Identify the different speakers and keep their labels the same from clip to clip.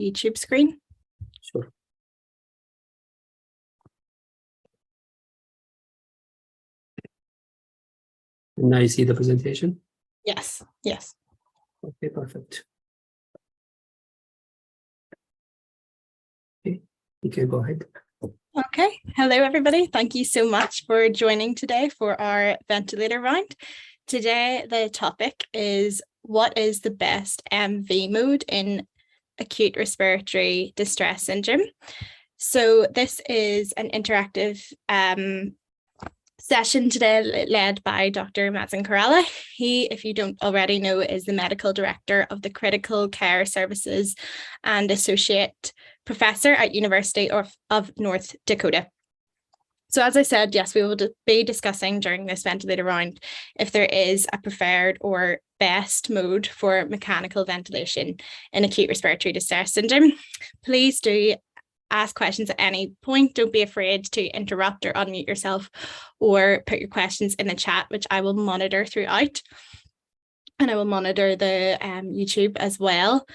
Speaker 1: YouTube screen.
Speaker 2: Sure. Now you see the presentation?
Speaker 1: Yes, yes.
Speaker 2: Okay, perfect. Okay, you can go ahead.
Speaker 1: Okay, hello everybody. Thank you so much for joining today for our ventilator round. Today the topic is what is the best MV mode in acute respiratory distress syndrome. So this is an interactive session today led by Dr. Mazen Karala. He, if you don't already know, is the medical director of the Critical Care Services and associate professor at University of North Dakota. So as I said, yes, we will be discussing during this ventilator round if there is a preferred or best mode for mechanical ventilation in acute respiratory distress syndrome. Please do ask questions at any point. Don't be afraid to interrupt or unmute yourself or put your questions in the chat, which I will monitor throughout. And I will monitor the YouTube as well.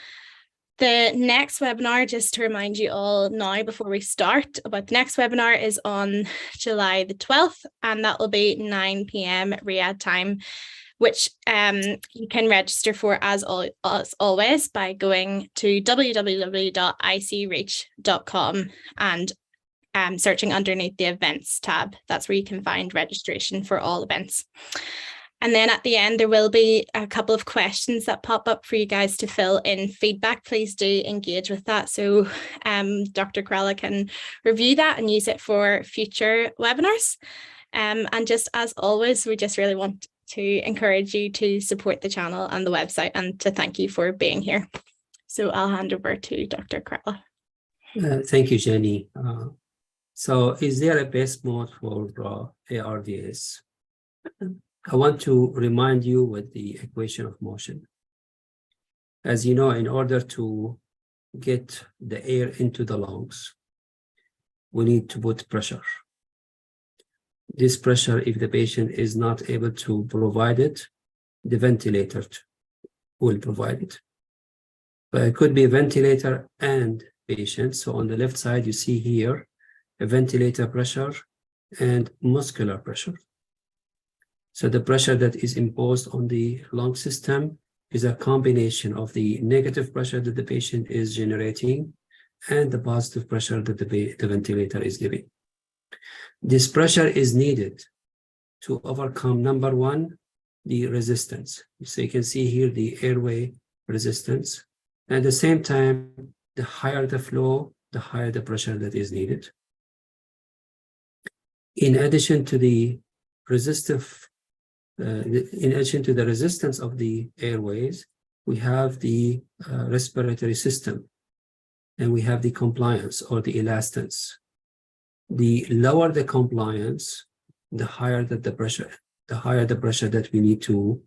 Speaker 1: The next webinar, just to remind you all now before we start about the next webinar, is on July the 12th, and that will be 9 p.m. Riyadh time, which you can register for as always by going to www.icreach.com and searching underneath the events tab. That's where you can find registration for all events. And then at the end, there will be a couple of questions that pop up for you guys to fill in feedback. Please do engage with that so Dr. Karala can review that and use it for future webinars. And just as always, we just really want to encourage you to support the channel and the website and to thank you for being here. So I'll hand over to Dr. Karala.
Speaker 2: Thank you, Jenny. So is there a best mode for ARDS? I want to remind you with the equation of motion. As you know, in order to get the air into the lungs, we need to put pressure. This pressure, if the patient is not able to provide it, the ventilator will provide it. But it could be a ventilator and patient. So on the left side, you see here a ventilator pressure and muscular pressure. So the pressure that is imposed on the lung system is a combination of the negative pressure that the patient is generating and the positive pressure that the ventilator is giving. This pressure is needed to overcome, number one, the resistance. So you can see here the airway resistance. And at the same time, the higher the flow, the higher the pressure that is needed. In addition to the resistance of the airways, we have the respiratory system, and we have the compliance or the elastance. The lower the compliance, the higher that the pressure that we need to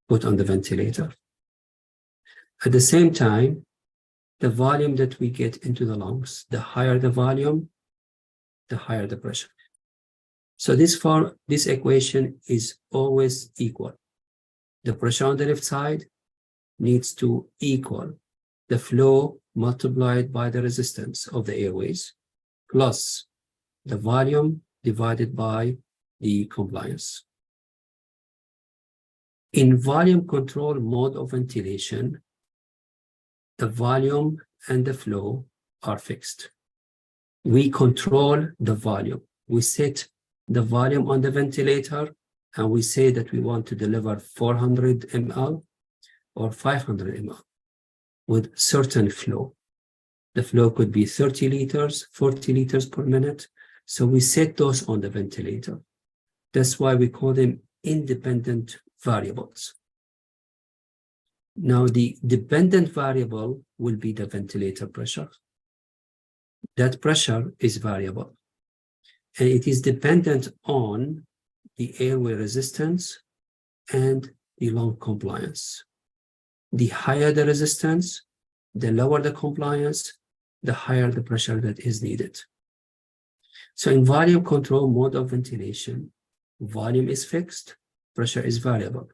Speaker 2: put on the ventilator. At the same time, the volume that we get into the lungs, the higher the volume, the higher the pressure. So this equation is always equal. The pressure on the left side needs to equal the flow multiplied by the resistance of the airways plus the volume divided by the compliance. In volume control mode of ventilation, the volume and the flow are fixed. We control the volume. We set the volume on the ventilator, and we say that we want to deliver 400 ml or 500 ml with certain flow. The flow could be 30 liters, 40 liters per minute. So we set those on the ventilator. That's why we call them independent variables. Now, the dependent variable will be the ventilator pressure. That pressure is variable, and it is dependent on the airway resistance and the lung compliance. The higher the resistance, the lower the compliance, the higher the pressure that is needed. So in volume control mode of ventilation, volume is fixed, pressure is variable.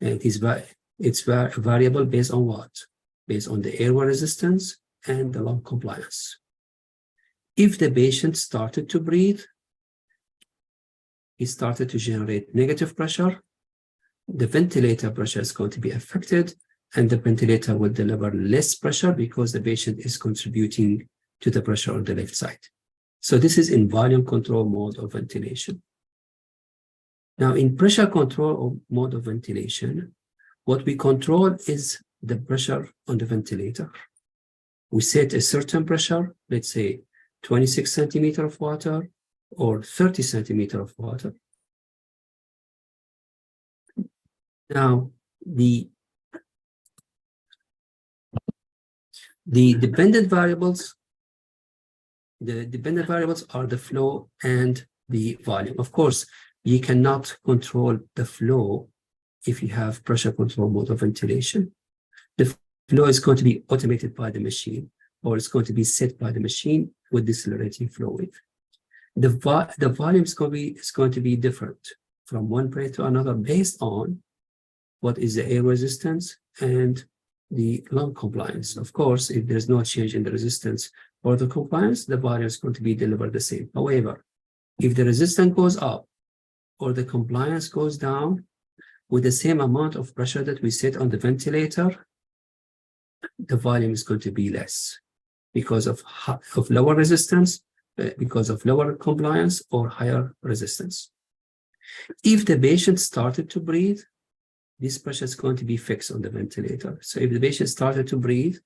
Speaker 2: And it's variable based on what? based on the airway resistance and the lung compliance. If the patient started to breathe, he started to generate negative pressure, the ventilator pressure is going to be affected, and the ventilator will deliver less pressure because the patient is contributing to the pressure on the left side. So this is in volume control mode of ventilation. Now, in pressure control mode of ventilation, what we control is the pressure on the ventilator. We set a certain pressure, let's say 26 centimeters of water or 30 centimeters of water. Now, the dependent variables, are the flow and the volume. Of course, you cannot control the flow if you have pressure control mode of ventilation. The flow is going to be automated by the machine, or it's going to be set by the machine with decelerating flow wave. The volume is going to be different from one breath to another based on what is the air resistance and the lung compliance. Of course, if there's no change in the resistance or the compliance, the volume is going to be delivered the same. However, if the resistance goes up or the compliance goes down with the same amount of pressure that we set on the ventilator, the volume is going to be less because of lower resistance, because of lower compliance or higher resistance. If the patient started to breathe, this pressure is going to be fixed on the ventilator. So if the patient started to breathe,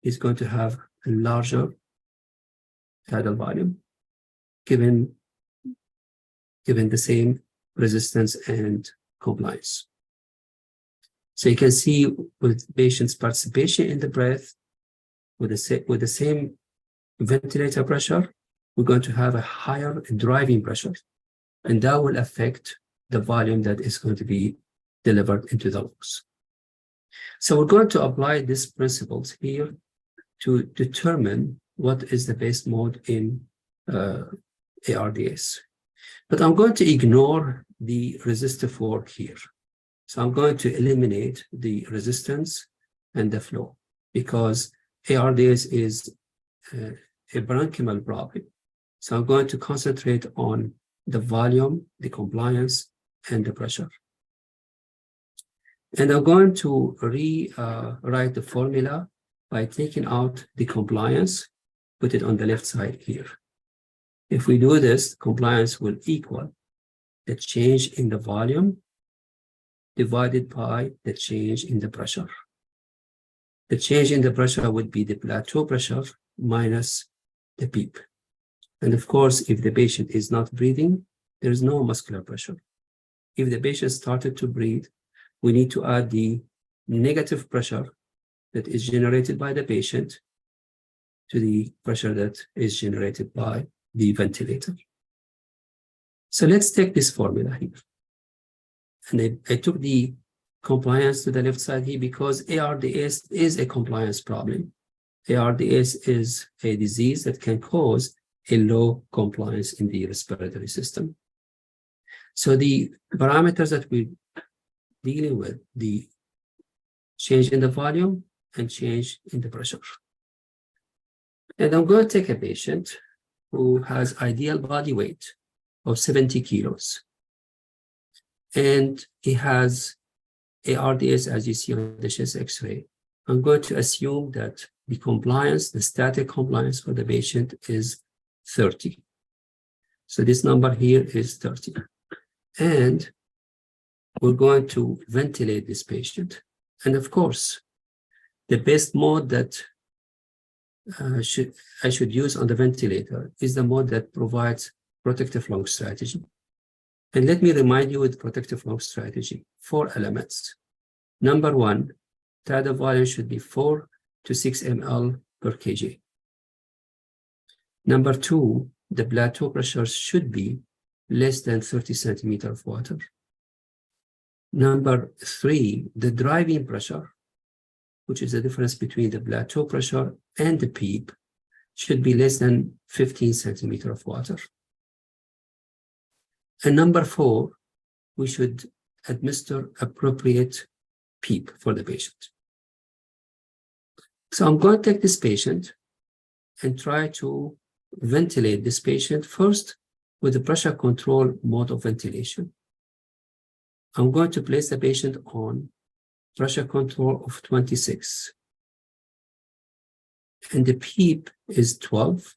Speaker 2: he's going to have a larger tidal volume given the same resistance and compliance. So you can see with patient's participation in the breath, with the same ventilator pressure, we're going to have a higher driving pressure, and that will affect the volume that is going to be delivered into the lungs. So we're going to apply these principles here to determine what is the best mode in ARDS. But I'm going to ignore the resistive work here. So I'm going to eliminate the resistance and the flow because ARDS is a parenchymal problem. So I'm going to concentrate on the volume, the compliance, and the pressure. And I'm going to rewrite the formula by taking out the compliance, put it on the left side here. If we do this, compliance will equal the change in the volume divided by the change in the pressure. The change in the pressure would be the plateau pressure minus the PEEP. And of course, if the patient is not breathing, there is no muscular pressure. If the patient started to breathe, we need to add the negative pressure that is generated by the patient to the pressure that is generated by the ventilator. So let's take this formula here. And I took the compliance to the left side here because ARDS is a compliance problem. ARDS is a disease that can cause a low compliance in the respiratory system. So the parameters that we're dealing with, the change in the volume and change in the pressure. And I'm going to take a patient who has ideal body weight of 70 kilos. And he has ARDS, as you see on the chest X-ray. I'm going to assume that the compliance, the static compliance for the patient is 30. So this number here is 30. And we're going to ventilate this patient. And of course, the best mode that I should use on the ventilator is the mode that provides protective lung strategy. And let me remind you with protective lung strategy, 4 elements. Number 1, tidal volume should be 4 to 6 ml per kg. Number 2, the plateau pressure should be less than 30 centimeters of water. Number 3, the driving pressure, which is the difference between the plateau pressure and the PEEP, should be less than 15 centimeters of water. And number 4, we should administer appropriate PEEP for the patient. So I'm going to take this patient and try to ventilate this patient first with the pressure control mode of ventilation. I'm going to place the patient on pressure control of 26. And the PEEP is 12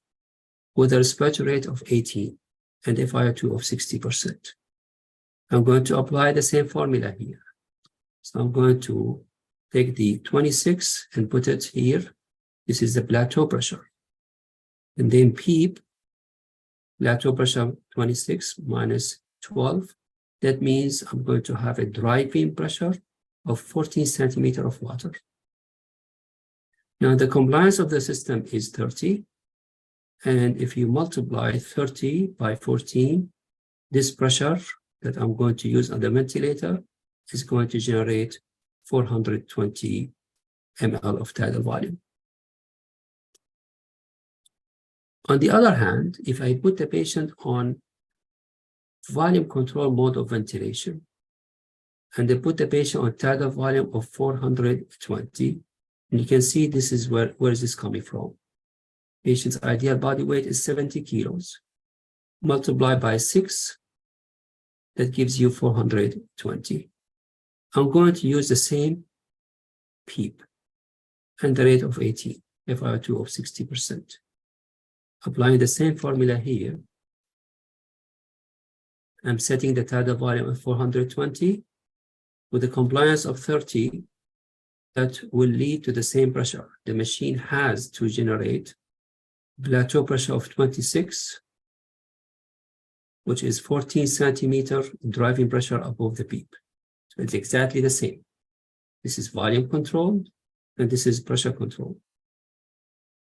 Speaker 2: with a respiratory rate of 18 and FiO2 of 60%. I'm going to apply the same formula here. So I'm going to take the 26 and put it here. This is the plateau pressure. And then PEEP, plateau pressure 26 minus 12. That means I'm going to have a driving pressure of 14 centimeters of water. Now the compliance of the system is 30. And if you multiply 30 by 14, this pressure that I'm going to use on the ventilator is going to generate 420 ml of tidal volume. On the other hand, if I put the patient on volume control mode of ventilation, and they put the patient on tidal volume of 420, and you can see this is where is this coming from? Patient's ideal body weight is 70 kilos. Multiply by 6, that gives you 420. I'm going to use the same PEEP and the rate of 18, FiO2 of 60%. Applying the same formula here, I'm setting the tidal volume at 420 with a compliance of 30 that will lead to the same pressure. The machine has to generate plateau pressure of 26, which is 14 centimeter driving pressure above the PEEP. So it's exactly the same. This is volume control, and this is pressure control.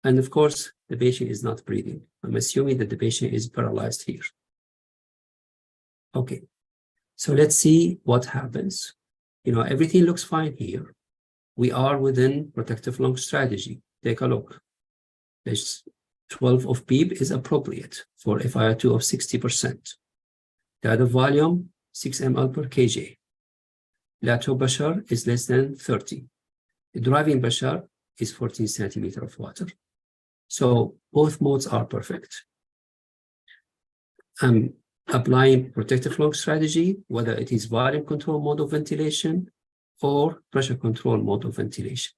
Speaker 2: And of course, the patient is not breathing. I'm assuming that the patient is paralyzed here. Okay, so let's see what happens. Everything looks fine here. We are within protective lung strategy. Take a look. This 12 of PEEP is appropriate for FiO2 of 60%. Tidal volume, 6 ml per kg. Plateau pressure is less than 30. The driving pressure is 14 centimeters of water. So both modes are perfect. I'm applying protective lung strategy, whether it is volume control mode of ventilation or pressure control mode of ventilation.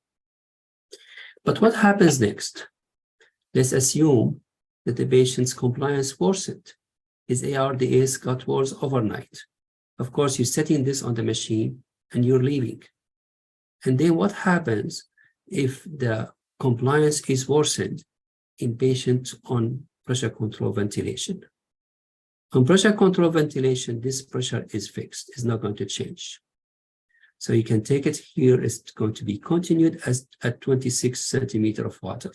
Speaker 2: But what happens next? Let's assume that the patient's compliance worsened. His ARDS got worse overnight. Of course, you're setting this on the machine and you're leaving. And then what happens if the compliance is worsened in patients on pressure control ventilation? On pressure control ventilation, this pressure is fixed. It's not going to change. So you can take it here. It's going to be continued at 26 centimeters of water.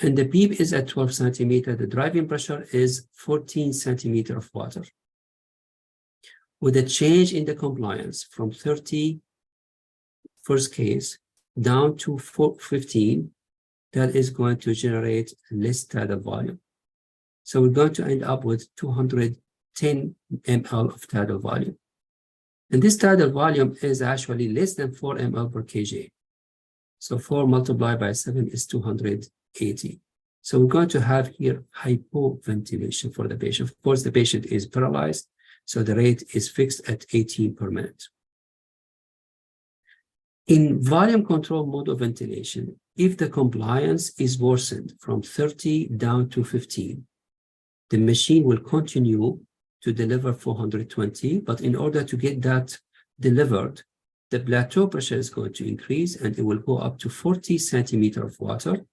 Speaker 2: And the PEEP is at 12 centimeters. The driving pressure is 14 centimeters of water. With a change in the compliance from 30, first case, down to 15, that is going to generate less tidal volume. So we're going to end up with 210 ml of tidal volume. And this tidal volume is actually less than 4 ml per kg. So 4 multiplied by 7 is 280. So we're going to have here hypoventilation for the patient. Of course, the patient is paralyzed, so the rate is fixed at 18 per minute. In volume control mode of ventilation, if the compliance is worsened from 30 down to 15, the machine will continue to deliver 420, but in order to get that delivered, the plateau pressure is going to increase and it will go up to 40 centimeters of water,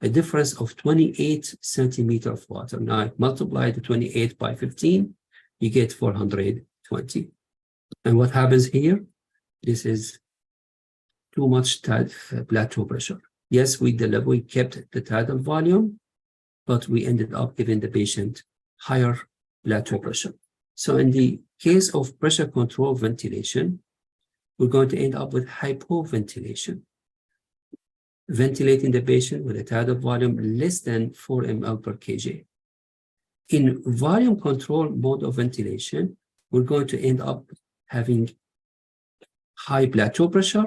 Speaker 2: a difference of 28 centimeters of water. Now, multiply the 28 by 15, you get 420. And what happens here? This is too much plateau pressure. Yes, we kept the tidal volume, but we ended up giving the patient higher plateau pressure. So in the case of pressure control ventilation, we're going to end up with hypoventilation, ventilating the patient with a tidal volume less than 4 ml per kg. In volume control mode of ventilation, we're going to end up having high plateau pressure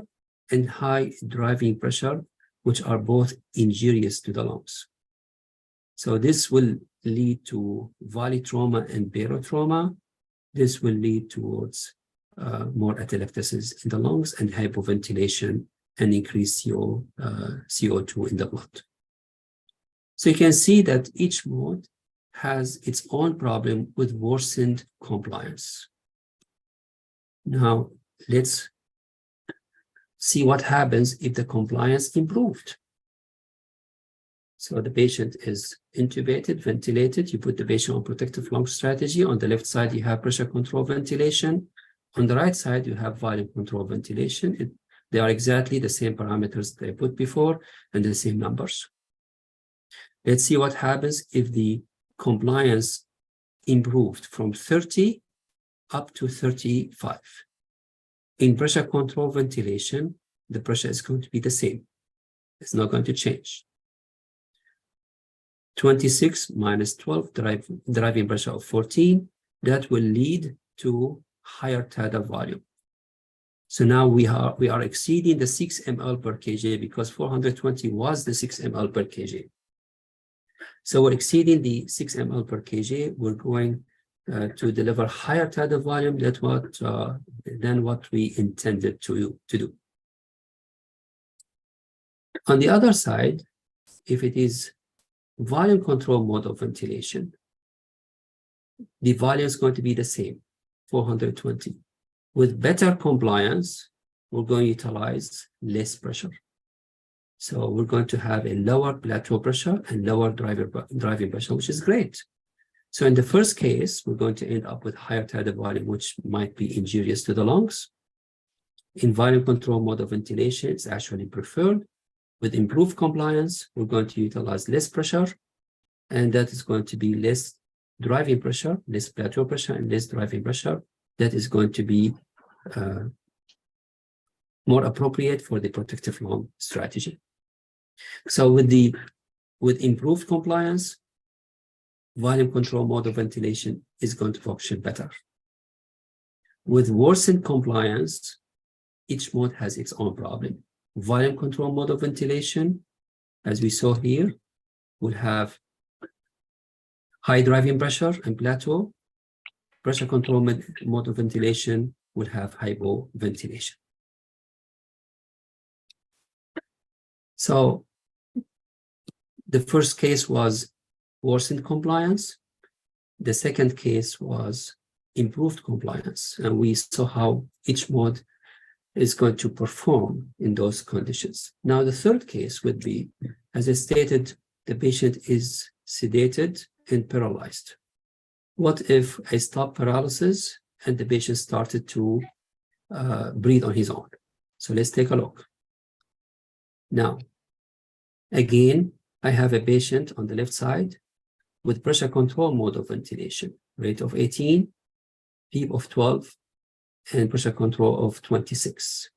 Speaker 2: and high driving pressure which are both injurious to the lungs. So this will lead to polytrauma and barotrauma. This will lead towards more atelectasis in the lungs and hypoventilation and increased CO2 in the blood. So you can see that each mode has its own problem with worsened compliance. Now, let's see what happens if the compliance improved. So the patient is intubated, ventilated. You put the patient on protective lung strategy. On the left side, you have pressure control ventilation. On the right side, you have volume control ventilation. They are exactly the same parameters they put before and the same numbers. Let's see what happens if the compliance improved from 30 up to 35. In pressure control ventilation, the pressure is going to be the same. It's not going to change. 26 minus 12, driving pressure of 14, that will lead to higher tidal volume. So now we are exceeding the 6 ml per kg because 420 was the 6 ml per kg. So we're exceeding the 6 ml per kg. We're going to deliver higher tidal volume than what we intended to do. On the other side, if it is volume control mode of ventilation, the volume is going to be the same, 420. With better compliance, we're going to utilize less pressure. So we're going to have a lower plateau pressure and lower driving pressure, which is great. So in the first case, we're going to end up with higher tidal volume, which might be injurious to the lungs. In volume control mode of ventilation, it's actually preferred. With improved compliance, we're going to utilize less pressure, and that is going to be less driving pressure, less plateau pressure, and less driving pressure. That is going to be more appropriate for the protective lung strategy. So with improved compliance, volume control mode of ventilation is going to function better. With worsened compliance, each mode has its own problem. Volume control mode of ventilation, as we saw here, will have high driving pressure and plateau. Pressure control mode of ventilation will have hypoventilation. So the first case was worsened compliance. The second case was improved compliance. And we saw how each mode is going to perform in those conditions. Now, the third case would be, as I stated, the patient is sedated and paralyzed. What if I stop paralysis and the patient started to breathe on his own? So let's take a look. Now, again, I have a patient on the left side with pressure control mode of ventilation, rate of 18, PEEP of 12, and pressure control of 26.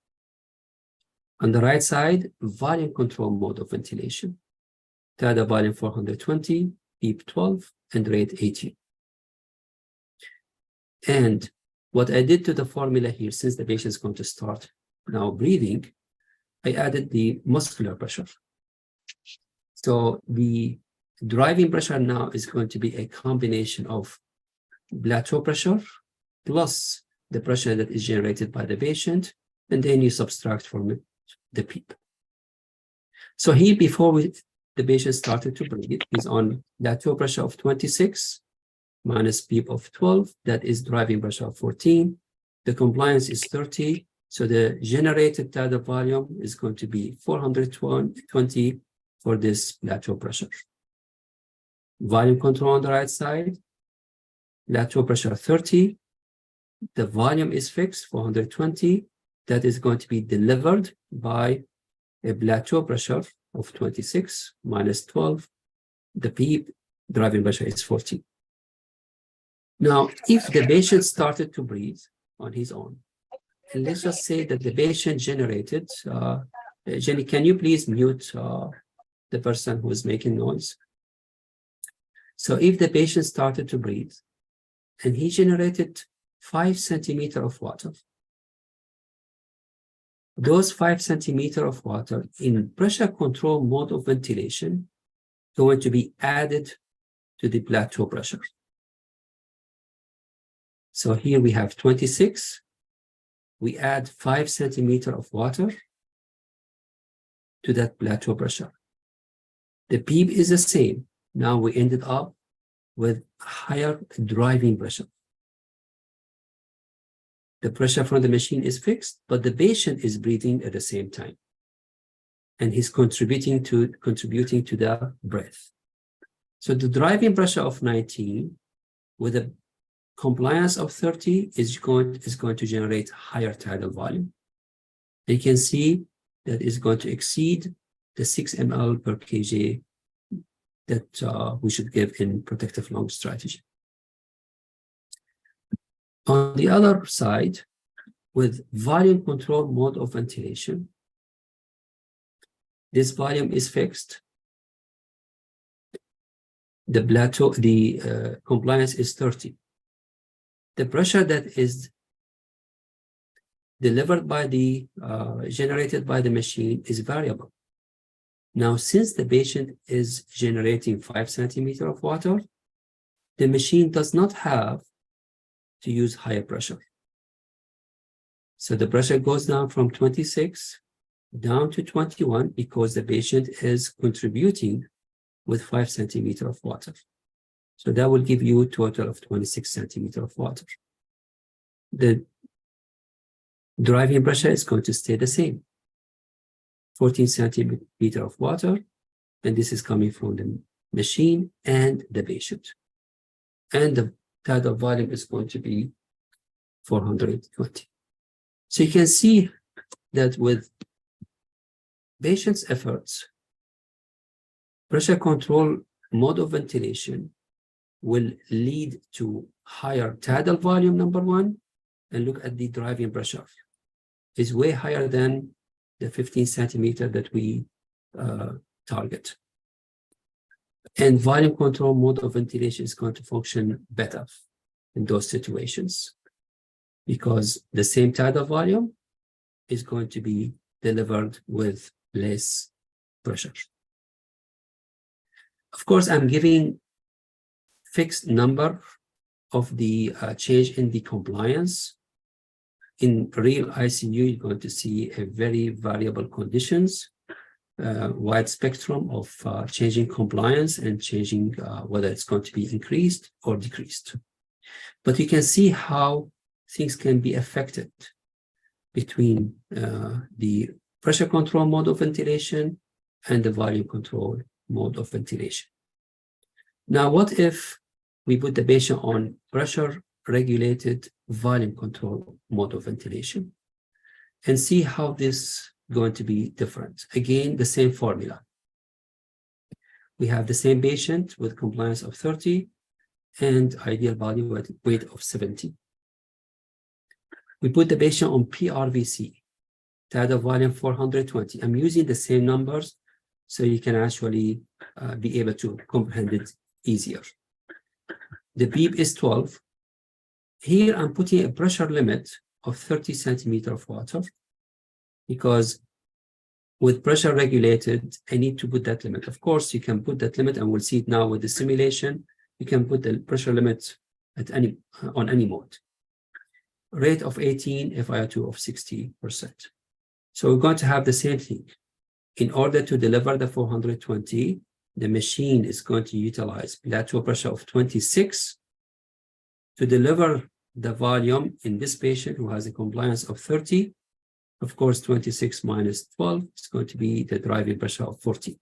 Speaker 2: On the right side, volume control mode of ventilation, tidal volume 420, PEEP 12, and rate 18. And what I did to the formula here, since the patient is going to start now breathing, I added the muscular pressure. So the driving pressure now is going to be a combination of plateau pressure plus the pressure that is generated by the patient, and then you subtract from it the PEEP. So here, before the patient started to breathe, he's on plateau pressure of 26 minus PEEP of 12, that is driving pressure of 14. The compliance is 30, so the generated tidal volume is going to be 420 for this plateau pressure. Volume control on the right side, plateau pressure 30. The volume is fixed, 420. That is going to be delivered by a plateau pressure of 26 minus 12. The PEEP driving pressure is 40. Now, if the patient started to breathe on his own, and let's just say that the patient generated, Jenny, can you please mute the person who is making noise? So if the patient started to breathe and he generated 5 centimeters of water, those 5 centimeters of water in pressure control mode of ventilation going to be added to the plateau pressure. So here we have 26. We add 5 centimeters of water to that plateau pressure. The PEEP is the same. Now we ended up with higher driving pressure. The pressure from the machine is fixed, but the patient is breathing at the same time. And he's contributing to the breath. So the driving pressure of 19 with a compliance of 30 is going to generate higher tidal volume. You can see that is going to exceed the 6 ml per kg that we should give in protective lung strategy. On the other side, with volume control mode of ventilation, this volume is fixed. The plateau, the compliance is 30. The pressure that is delivered by the, generated by the machine is variable. Now, since the patient is generating 5 centimeters of water, the machine does not have to use higher pressure. So the pressure goes down from 26 down to 21 because the patient is contributing with 5 centimeters of water. So that will give you a total of 26 centimeters of water. The driving pressure is going to stay the same, 14 centimeters of water, and this is coming from the machine and the patient. And the tidal volume is going to be 420. So you can see that with patient's efforts, pressure control mode of ventilation will lead to higher tidal volume, number one, and look at the driving pressure. It's way higher than the 15 centimeters that we target. And volume control mode of ventilation is going to function better in those situations because the same tidal volume is going to be delivered with less pressure. Of course, I'm giving fixed number of the change in the compliance. In real ICU, you're going to see a very variable conditions, wide spectrum of changing compliance and changing whether it's going to be increased or decreased. But you can see how things can be affected between the pressure control mode of ventilation and the volume control mode of ventilation. Now, what if we put the patient on pressure regulated volume control mode of ventilation and see how this is going to be different? Again, the same formula. We have the same patient with compliance of 30 and ideal body weight of 70. We put the patient on PRVC, tidal volume 420. I'm using the same numbers so you can actually be able to comprehend it easier. The PEEP is 12. Here I'm putting a pressure limit of 30 centimeters of water because with pressure regulated, I need to put that limit. Of course, you can put that limit, and we'll see it now with the simulation. You can put the pressure limit at on any mode. Rate of 18, FiO2 of 60%. So we're going to have the same thing. In order to deliver the 420, the machine is going to utilize plateau pressure of 26 to deliver the volume in this patient who has a compliance of 30. Of course, 26 minus 12 is going to be the driving pressure of 40.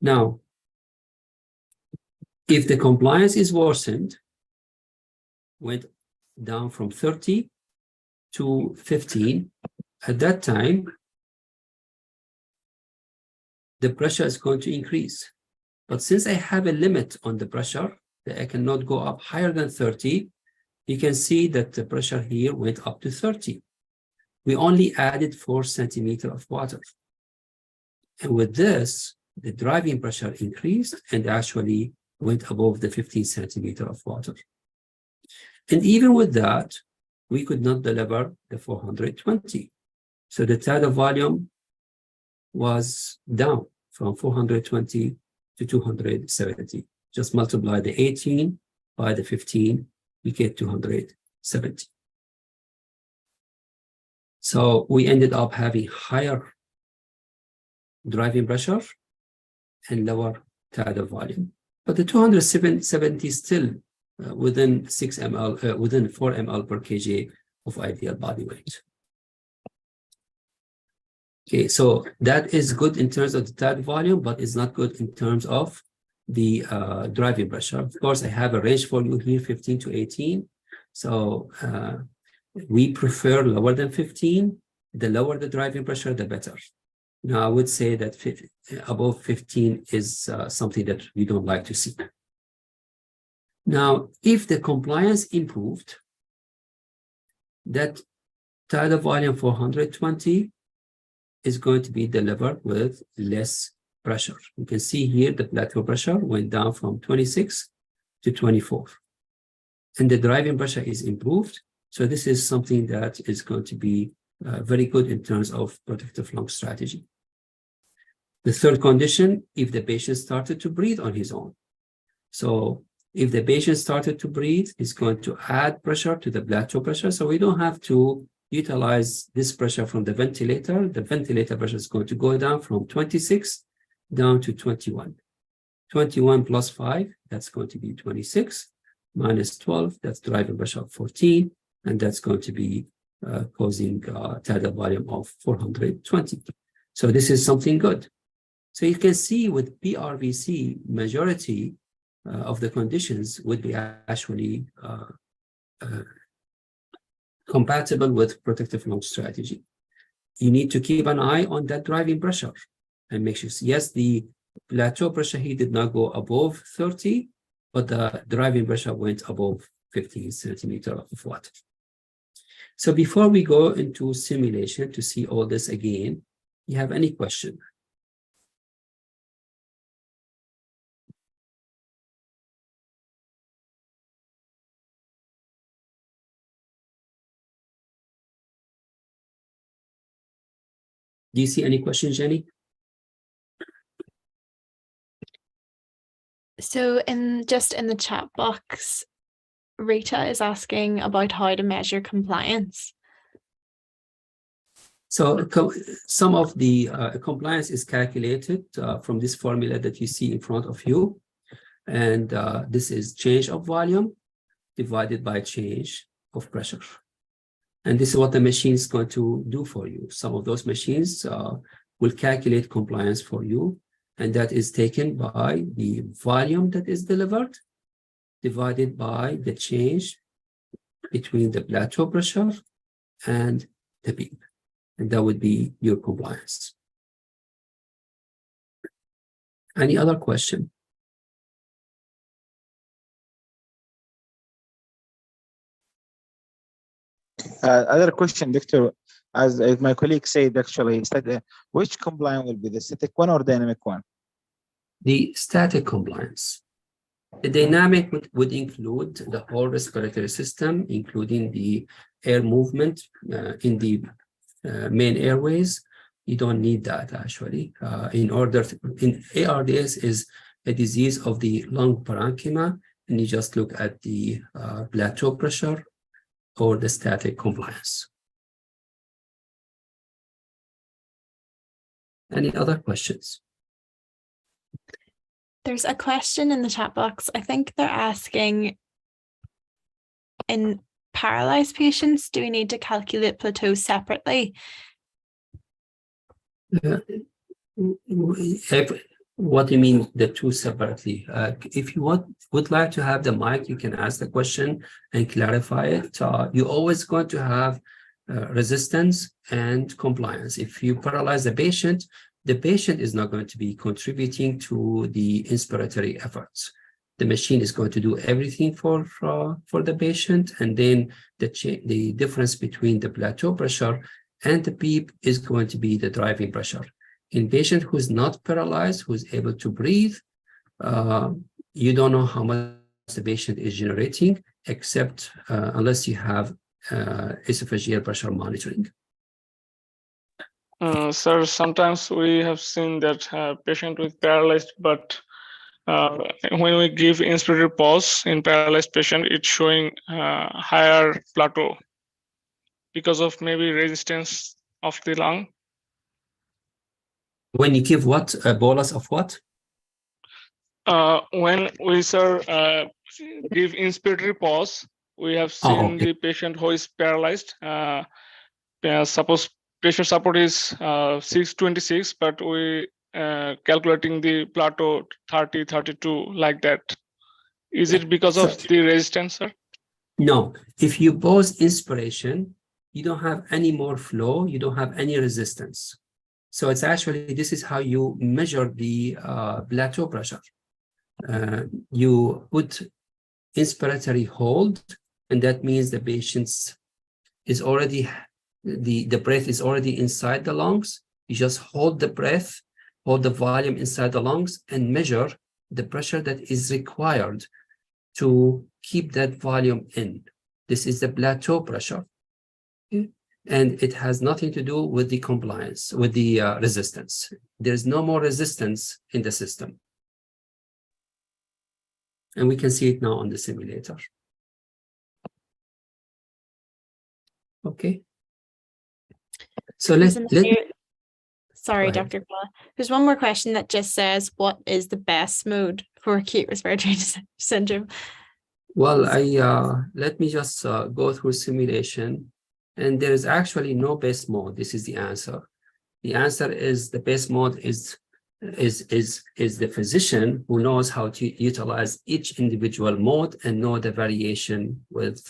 Speaker 2: Now, if the compliance is worsened, went down from 30 to 15, at that time, the pressure is going to increase. But since I have a limit on the pressure, that I cannot go up higher than 30, you can see that the pressure here went up to 30. We only added 4 centimeters of water. And with this, the driving pressure increased and actually went above the 15 centimeters of water. And even with that, we could not deliver the 420 So the tidal volume was down from 420 to 270. Just multiply the 18 by the 15, we get 270. So we ended up having higher driving pressure and lower tidal volume. But the 270 is still within 6 ml, within 4 ml per kg of ideal body weight. Okay, so that is good in terms of the tidal volume, but it's not good in terms of the driving pressure. Of course, I have a range for you here, 15 to 18. So we prefer lower than 15. The lower the driving pressure, the better. Now, I would say that above 15 is something that we don't like to see. Now, if the compliance improved, that tidal volume 420 is going to be delivered with less pressure. You can see here the plateau pressure went down from 26 to 24. And the driving pressure is improved. So this is something that is going to be very good in terms of protective lung strategy. The third condition, if the patient started to breathe on his own. So if the patient started to breathe, it's going to add pressure to the plateau pressure. So we don't have to utilize this pressure from the ventilator. The ventilator pressure is going to go down from 26 down to 21. 21 plus 5, that's going to be 26, minus 12, that's driving pressure of 14, and that's going to be causing tidal volume of 420. So this is something good. So you can see with PRVC, majority of the conditions would be actually compatible with protective lung strategy. You need to keep an eye on that driving pressure and make sure, yes, the plateau pressure here did not go above 30, but the driving pressure went above 15 centimeters of water. So before we go into simulation to see all this again, you have any question? Do you see any questions, Jenny?
Speaker 1: So in the chat box, Rita is asking about how to measure compliance.
Speaker 2: So some of the compliance is calculated from this formula that you see in front of you. And this is change of volume divided by change of pressure. And this is what the machine is going to do for you. Some of those machines will calculate compliance for you. And that is taken by the volume that is delivered divided by the change between the plateau pressure and the beep. And that would be your compliance. Any other question?
Speaker 3: Other question, Doctor, as my colleague said, actually, which compliance will be the static one or dynamic one?
Speaker 2: The static compliance. The dynamic would include the whole respiratory system, including the air movement in the main airways. You don't need that actually. In ARDS is a disease of the lung parenchyma, and you just look at the plateau pressure or the static compliance. Any other questions?
Speaker 1: There's a question in the chat box. I think they're asking, in paralyzed patients, do we need to calculate plateau separately?
Speaker 2: What do you mean the two separately? If you would like to have the mic, you can ask the question and clarify it. You're always going to have resistance and compliance. If you paralyze the patient is not going to be contributing to the inspiratory efforts. The machine is going to do everything for the patient, and then the difference between the plateau pressure and the PEEP is going to be the driving pressure. In patient who's not paralyzed, who's able to breathe, you don't know how much the patient is generating, except unless you have esophageal pressure monitoring.
Speaker 4: Sir, sometimes we have seen that patient with paralyzed, but when we give inspiratory pause in paralyzed patient, it's showing higher plateau because of maybe resistance of the lung.
Speaker 2: When you give what? A bolus of what?
Speaker 4: When we, sir, give inspiratory pause, we have seen
Speaker 2: okay.
Speaker 4: the patient who is paralyzed. Suppose pressure support is 626, but we calculating the plateau 30, 32 like that. Is it because of the resistance, sir?
Speaker 2: No, if you pause inspiration, you don't have any more flow, you don't have any resistance. So it's actually, this is how you measure the plateau pressure. You put inspiratory hold, and that means the patient's is already, the breath is already inside the lungs. You just hold the breath, hold the volume inside the lungs, and measure the pressure that is required to keep that volume in. This is the plateau pressure. Okay? And it has nothing to do with the compliance, with the resistance. There's no more resistance in the system. And we can see it now on the simulator. Okay. So
Speaker 1: sorry, Dr. Kala. There's one more question that just says, what is the best mode for acute respiratory syndrome?
Speaker 2: Well, let me just go through simulation, and there is actually no best mode. This is the answer. The answer is the best mode is the physician who knows how to utilize each individual mode and know the variation with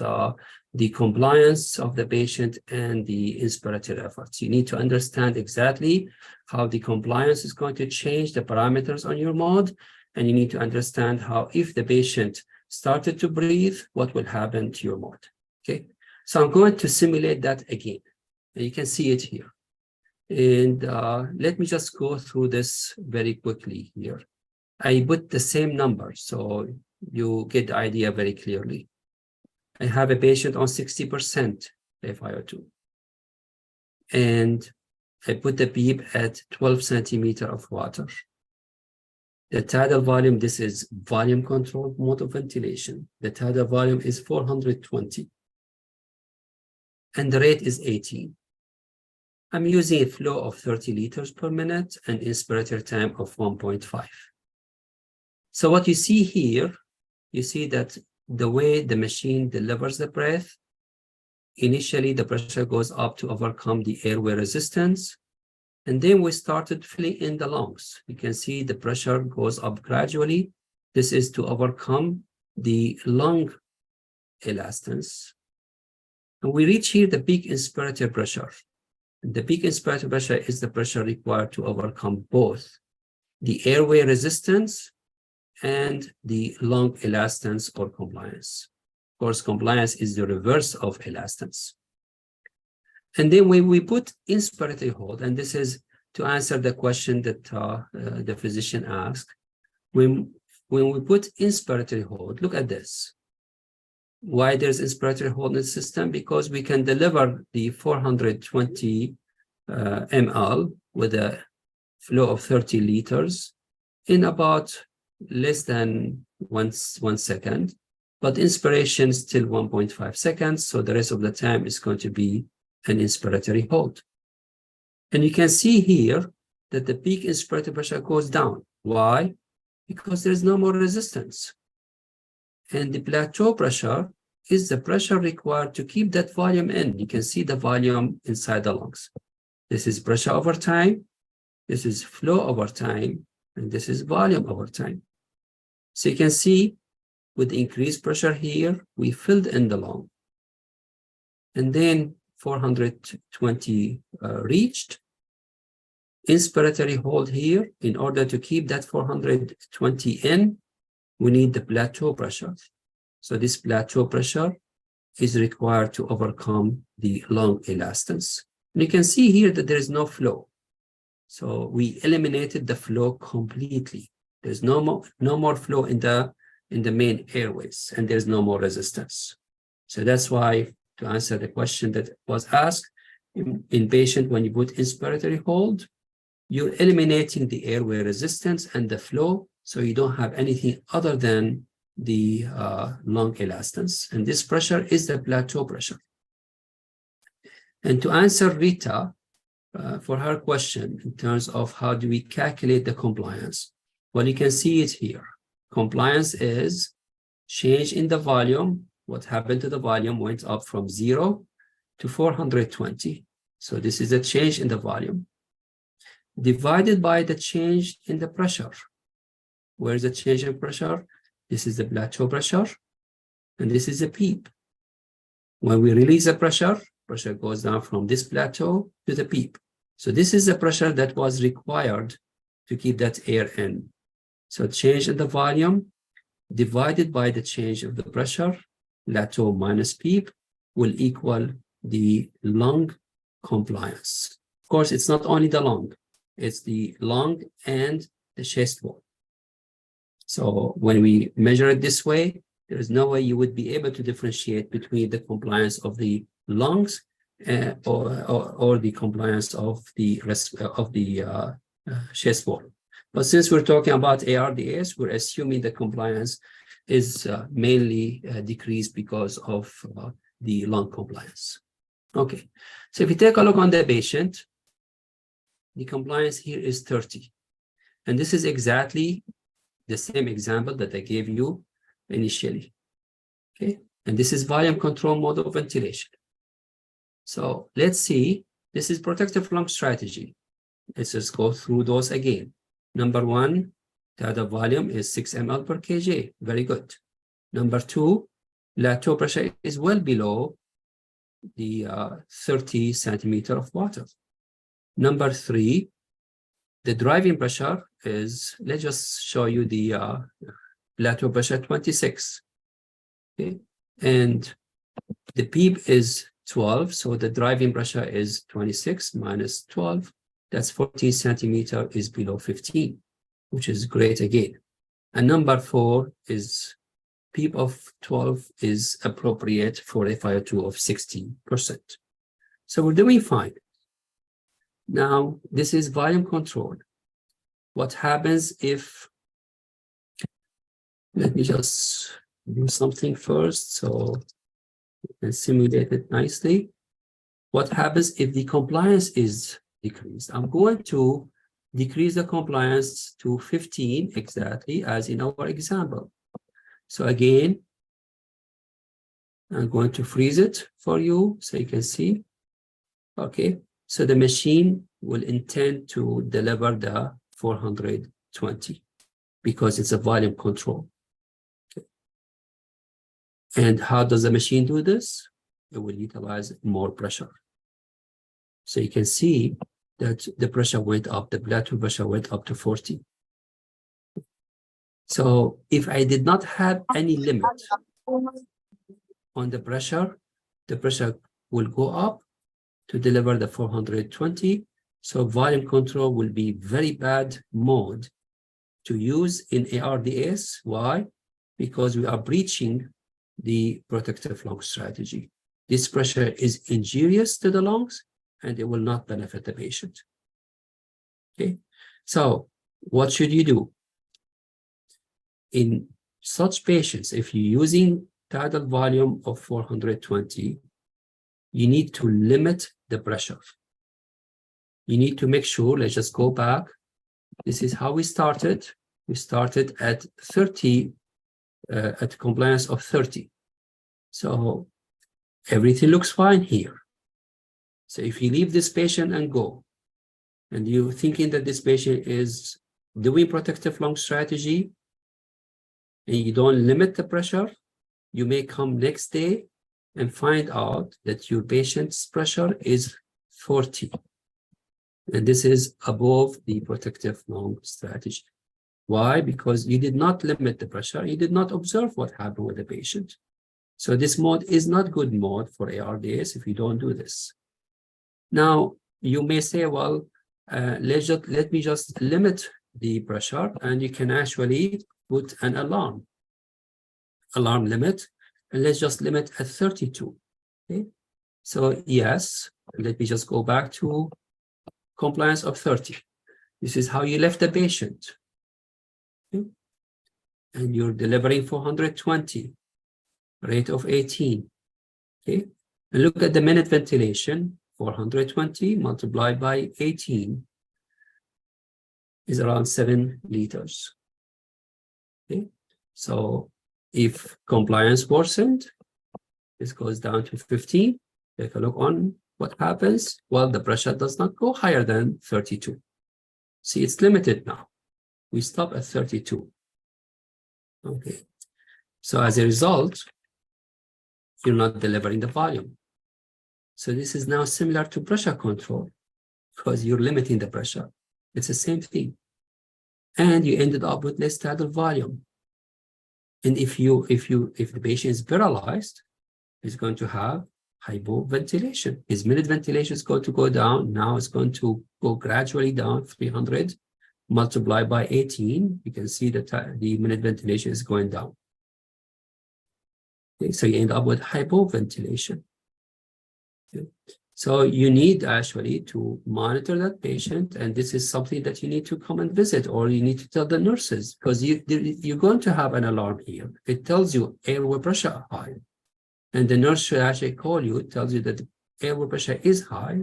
Speaker 2: the compliance of the patient and the inspiratory efforts. You need to understand exactly how the compliance is going to change the parameters on your mode, and you need to understand how, if the patient started to breathe, what will happen to your mode. Okay, so I'm going to simulate that again. And you can see it here. And let me just go through this very quickly here. I put the same number, so you get the idea very clearly. I have a patient on 60% FiO2. And I put the beep at 12 centimeters of water. The tidal volume, this is volume controlled mode of ventilation. The tidal volume is 420. And the rate is 18. I'm using a flow of 30 liters per minute and inspiratory time of 1.5. So what you see here, you see that the way the machine delivers the breath, initially the pressure goes up to overcome the airway resistance. And then we started filling in the lungs. You can see the pressure goes up gradually. This is to overcome the lung elastance. And we reach here the peak inspiratory pressure. The peak inspiratory pressure is the pressure required to overcome both the airway resistance and the lung elastance or compliance. Of course, compliance is the reverse of elastance. And then when we put inspiratory hold, and this is to answer the question that the physician asked, when we put inspiratory hold, look at this. Why there's inspiratory hold in the system? Because we can deliver the 420 ml with a flow of 30 liters in about less than one second, but inspiration is still 1.5 seconds. So the rest of the time is going to be an inspiratory hold. And you can see here that the peak inspiratory pressure goes down. Why? Because there's no more resistance. And the plateau pressure is the pressure required to keep that volume in. You can see the volume inside the lungs. This is pressure over time, this is flow over time, and this is volume over time. So you can see with increased pressure here, we filled in the lung. And then 420 reached. Inspiratory hold here. In order to keep that 420 in, we need the plateau pressure. So this plateau pressure is required to overcome the lung elastance. And you can see here that there is no flow. So we eliminated the flow completely. There's no more flow in the main airways, and there's no more resistance. So that's why, to answer the question that was asked, in patient, when you put inspiratory hold, you're eliminating the airway resistance and the flow, so you don't have anything other than the lung elastance. And this pressure is the plateau pressure. And to answer Rita for her question in terms of how do we calculate the compliance, well, you can see it here. Compliance is change in the volume. What happened to the volume went up from 0 to 420. So this is a change in the volume divided by the change in the pressure. Where is the change in pressure? This is the plateau pressure, and this is the PEEP. When we release the pressure goes down from this plateau to the PEEP. So this is the pressure that was required to keep that air in. So change in the volume divided by the change of the pressure, plateau minus PEEP, will equal the lung compliance. Of course, it's not only the lung, it's the lung and the chest wall. So when we measure it this way, there is no way you would be able to differentiate between the compliance of the lungs or the compliance of the rest of the chest wall. But since we're talking about ARDS, we're assuming the compliance is mainly decreased because of the lung compliance. Okay, so if you take a look on the patient, the compliance here is 30. And this is exactly the same example that I gave you initially. Okay, and this is volume control mode of ventilation. So let's see, this is protective lung strategy. Let's just go through those again. Number one, the volume is 6 ml per kg. Very good. Number two, plateau pressure is well below the 30 centimeter of water. Number three, the driving pressure is, let's just show you the plateau pressure 26. Okay, and the PEEP is 12, so the driving pressure is 26 minus 12. That's 14 centimeter is below 15, which is great again. And number four is PEEP of 12 is appropriate for FiO2 of 60%. So we're doing fine. Now, this is volume control. What happens if, let me just do something first so we can simulate it nicely. What happens if the compliance is decreased? I'm going to decrease the compliance to 15 exactly as in our example. So again, I'm going to freeze it for you so you can see. Okay, so the machine will intend to deliver the 420 because it's a volume control. Okay. And how does the machine do this? It will utilize more pressure. So you can see that the pressure went up, the plateau pressure went up to 40. So if I did not have any limit on the pressure will go up to deliver the 420. So volume control will be very bad mode to use in ARDS. Why? Because we are breaching the protective lung strategy. This pressure is injurious to the lungs and it will not benefit the patient. Okay, so what should you do? In such patients, if you're using tidal volume of 420, you need to limit the pressure. You need to make sure, let's just go back. This is how we started. We started at 30, at compliance of 30. So everything looks fine here. So if you leave this patient and go, and you're thinking that this patient is doing protective lung strategy, and you don't limit the pressure, you may come next day and find out that your patient's pressure is 40. And this is above the protective lung strategy. Why? Because you did not limit the pressure. You did not observe what happened with the patient. So this mode is not good mode for ARDS if you don't do this. Now, you may say, well, let me just limit the pressure, and you can actually put an alarm limit, and let's just limit at 32. Okay, so yes, Let me just go back to compliance of 30. This is how you left the patient. Okay. And you're delivering 420, rate of 18. Okay. And look at the minute ventilation, 420 multiplied by 18 is around 7 liters. Okay. So if compliance worsened, this goes down to 15. Take a look on what happens. Well, the pressure does not go higher than 32. See, it's limited now. We stop at 32. Okay. So as a result, you're not delivering the volume. So this is now similar to pressure control because you're limiting the pressure. It's the same thing. And you ended up with less tidal volume. And if the patient is paralyzed, he's going to have hypoventilation. His minute ventilation is going to go down. Now it's going to go gradually down, 300 multiplied by 18. You can see that the minute ventilation is going down. Okay, so you end up with hypoventilation. Okay. So you need actually to monitor that patient, and this is something that you need to come and visit, or you need to tell the nurses, because you're going to have an alarm here. It tells you airway pressure high, and the nurse should actually call you. It tells you that the airway pressure is high.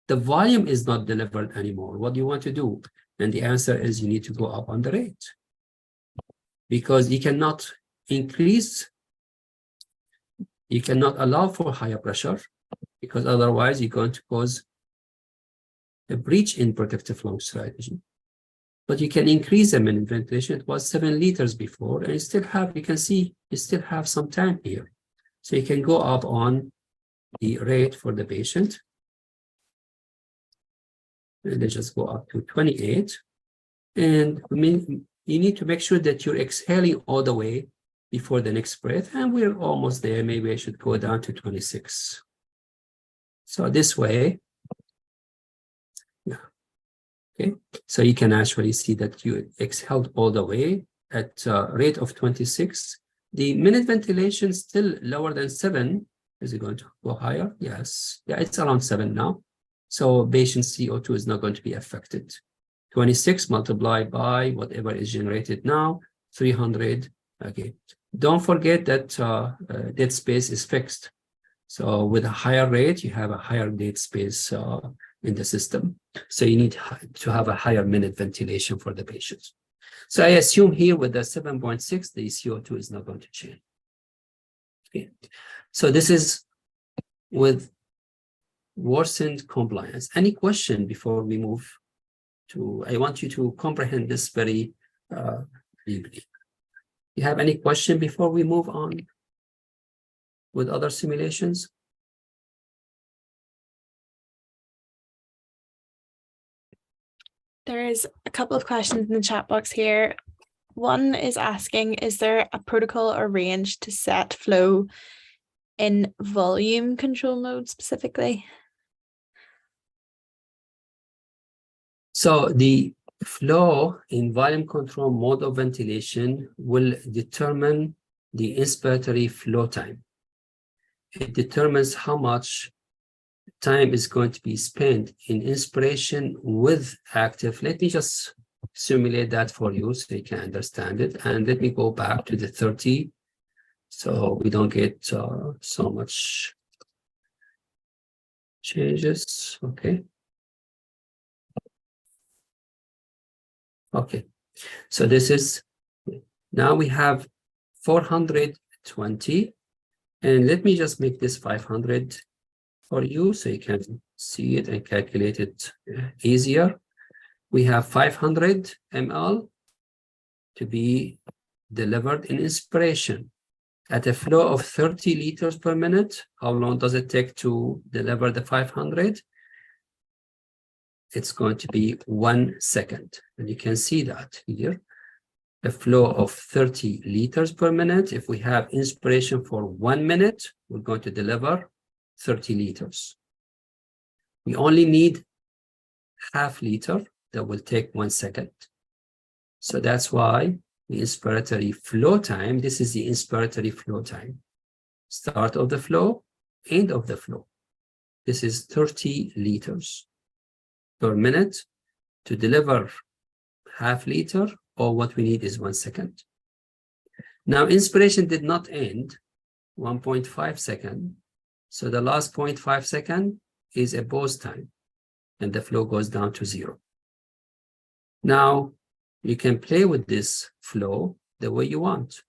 Speaker 2: The volume is not delivered anymore. What do you want to do? And the answer is you need to go up on the rate, because you cannot increase. You cannot allow for higher pressure, because otherwise you're going to cause a breach in protective lung strategy. But you can increase the minute ventilation. It was 7 liters before, and you still have, you can see, you still have some time here. So you can go up on the rate for the patient. And let's just go up to 28. And I mean, you need to make sure that you're exhaling all the way before the next breath. And we're almost there. Maybe I should go down to 26. So this way, yeah, okay. So you can actually see that you exhaled all the way at a rate of 26. The minute ventilation still lower than 7. Is it going to go higher? Yes. Yeah, it's around 7 now. So patient CO2 is not going to be affected. 26 multiplied by whatever is generated now, 300. Okay. Don't forget that dead space is fixed. So with a higher rate, you have a higher dead space in the system. So you need to have a higher minute ventilation for the patients. So I assume here with the 7.6, the CO2 is not going to change. Okay. So this is with worsened compliance. Any question before we move to, I want you to comprehend this very deeply. You have any question before we move on with other simulations?
Speaker 1: There is a couple of questions in the chat box here. One is asking, is there a protocol or range to set flow in volume control mode specifically?
Speaker 2: So the flow in volume control mode of ventilation will determine the inspiratory flow time. It determines how much time is going to be spent in inspiration with active. Let me just simulate that for you so you can understand it. And let me go back to the 30 so we don't get so much changes. Okay. Okay. So this is, now we have 420. And let me just make this 500 for you so you can see it and calculate it easier. We have 500 ml to be delivered in inspiration at a flow of 30 liters per minute. How long does it take to deliver the 500? It's going to be 1 second. And you can see that here. A flow of 30 liters per minute. If we have inspiration for 1 minute, we're going to deliver 30 liters. We only need half liter. That will take 1 second. So that's why the inspiratory flow time, this is the inspiratory flow time. Start of the flow, end of the flow. This is 30 liters per minute. To deliver half liter, or what we need is 1 second. Now, inspiration did not end 1.5 second. So the last 0.5 second is a pause time, and the flow goes down to 0. Now, you can play with this flow the way you want.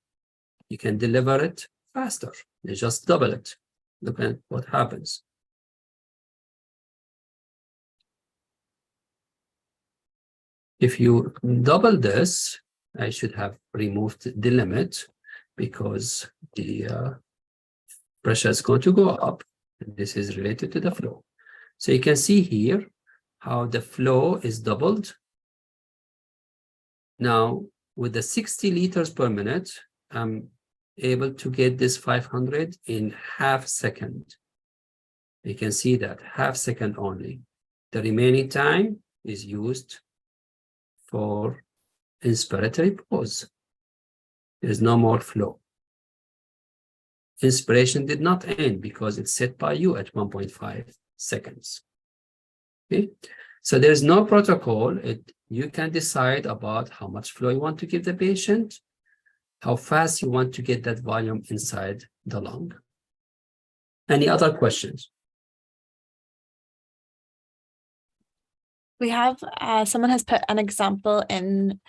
Speaker 2: You can deliver it faster. You just double it. Look at what happens. If you double this, I should have removed the limit because the pressure is going to go up. And this is related to the flow. So you can see here how the flow is doubled. Now, with the 60 liters per minute, I'm able to get this 500 in half second. You can see that half second only. The remaining time is used for inspiratory pause. There's no more flow. Inspiration did not end because it's set by you at 1.5 seconds. Okay, so there's no protocol. You can decide about how much flow you want to give the patient, how fast you want to get that volume inside the lung. Any other questions?
Speaker 5: We have someone has put an example in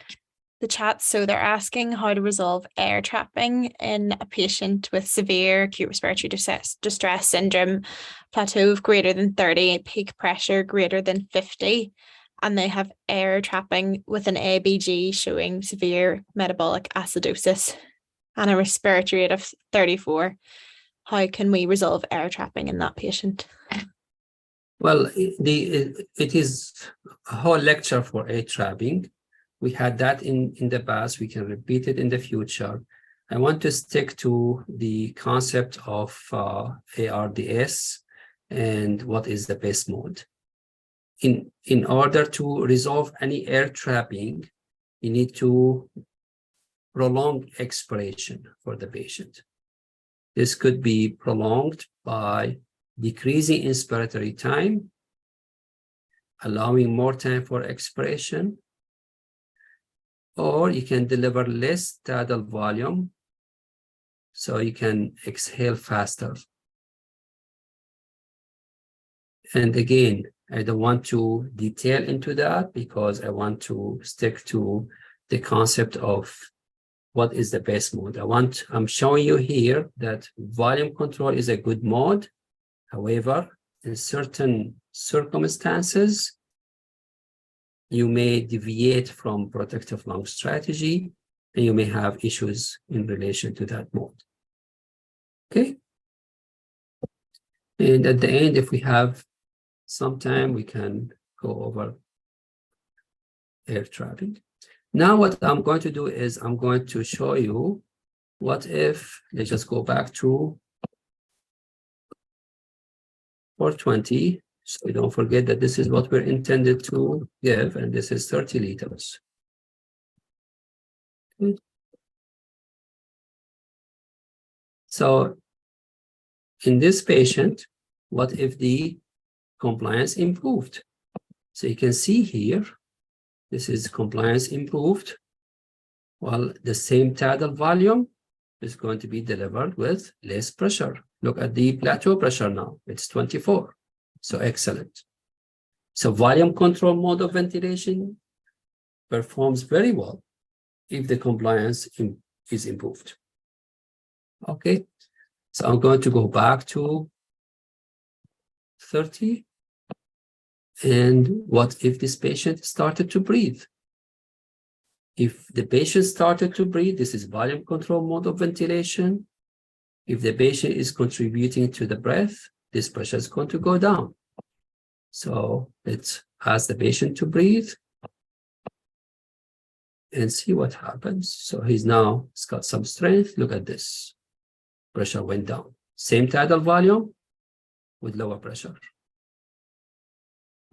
Speaker 5: the chat. So they're asking how to resolve air trapping in a patient with severe acute respiratory distress syndrome, plateau of greater than 30, peak pressure greater than 50, and they have air trapping with an ABG showing severe metabolic acidosis and a respiratory rate of 34. How can we resolve air trapping in that patient?
Speaker 2: Well, it is a whole lecture for air trapping. We had that in the past. We can repeat it in the future. I want to stick to the concept of ARDS and what is the best mode. In order to resolve any air trapping, you need to prolong expiration for the patient. This could be prolonged by decreasing inspiratory time, allowing more time for expiration, or you can deliver less tidal volume so you can exhale faster. And again, I don't want to detail into that because I want to stick to the concept of what is the best mode. I'm showing you here that volume control is a good mode. However, in certain circumstances, you may deviate from protective lung strategy, and you may have issues in relation to that mode. Okay. And at the end, if we have some time, we can go over air trapping. Now, what I'm going to do is I'm going to show you what if, let's just go back to 420. So don't forget that this is what we're intended to give, and this is 30 liters. Okay. So in this patient, what if the compliance improved? So you can see here, this is compliance improved, while the same tidal volume is going to be delivered with less pressure. Look at the plateau pressure now, it's 24. So excellent. So volume control mode of ventilation performs very well if the compliance is improved. Okay, so I'm going to go back to 30. And what if this patient started to breathe? If the patient started to breathe, this is volume control mode of ventilation. If the patient is contributing to the breath, this pressure is going to go down. So let's ask the patient to breathe and see what happens. So he's got some strength. Look at this. Pressure went down. Same tidal volume with lower pressure.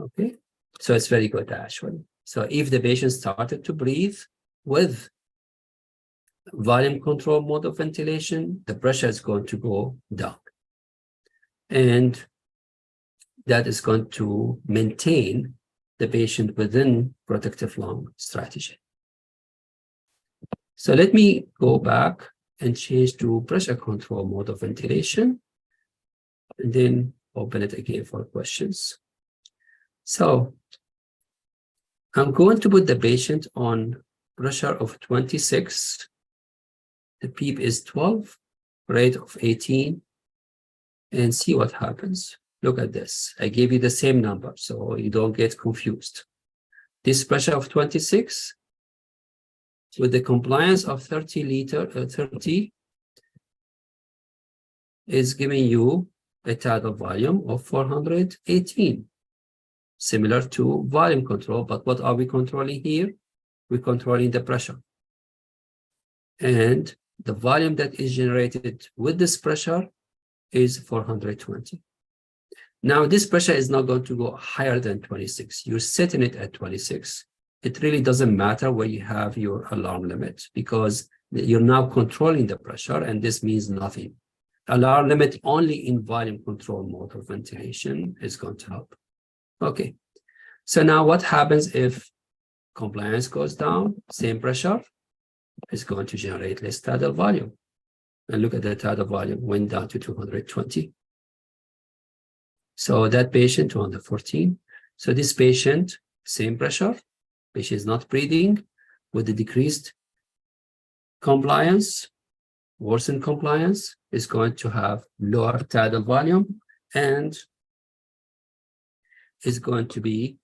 Speaker 2: Okay, so it's very good actually. So if the patient started to breathe with volume control mode of ventilation, the pressure is going to go down. And that is going to maintain the patient within protective lung strategy. So let me go back and change to pressure control mode of ventilation, and then open it again for questions. So I'm going to put the patient on pressure of 26. The PEEP is 12, rate of 18, and see what happens. Look at this. I gave you the same number, so you don't get confused. This pressure of 26, with the compliance of 30 is giving you a tidal volume of 418, similar to volume control. But what are we controlling here? We're controlling the pressure. And the volume that is generated with this pressure is 420. Now, this pressure is not going to go higher than 26. You're setting it at 26. It really doesn't matter where you have your alarm limit, because you're now controlling the pressure, and this means nothing. Alarm limit only in volume control mode of ventilation is going to help. Okay, so now what happens if compliance goes down? Same pressure is going to generate less tidal volume. And look at the tidal volume went down to 220. So that patient, 214. So this patient, same pressure, patient is not breathing, with the decreased compliance, worsened compliance, is going to have lower tidal volume and is going to be,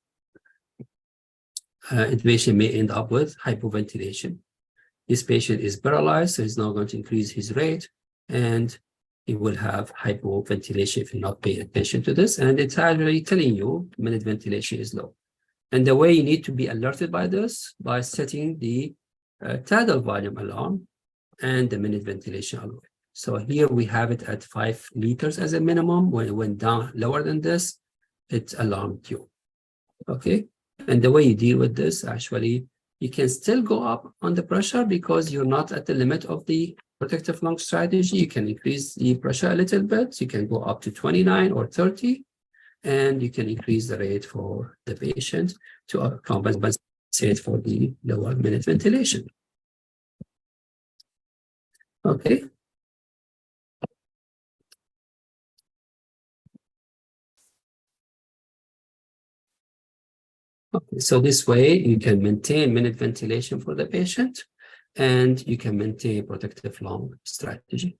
Speaker 2: the patient may end up with hypoventilation. This patient is paralyzed, so he's not going to increase his rate, and he will have hypoventilation if you're not paying attention to this. And it's actually telling you minute ventilation is low. And the way you need to be alerted by this, by setting the tidal volume alarm and the minute ventilation alarm. So here we have it at 5 liters as a minimum. When it went down lower than this, it alarmed you. Okay. And the way you deal with this, actually, you can still go up on the pressure because you're not at the limit of the protective lung strategy. You can increase the pressure a little bit. You can go up to 29 or 30, and you can increase the rate for the patient to compensate for the lower minute ventilation. Okay. Okay, so this way you can maintain minute ventilation for the patient, and you can maintain protective lung strategy.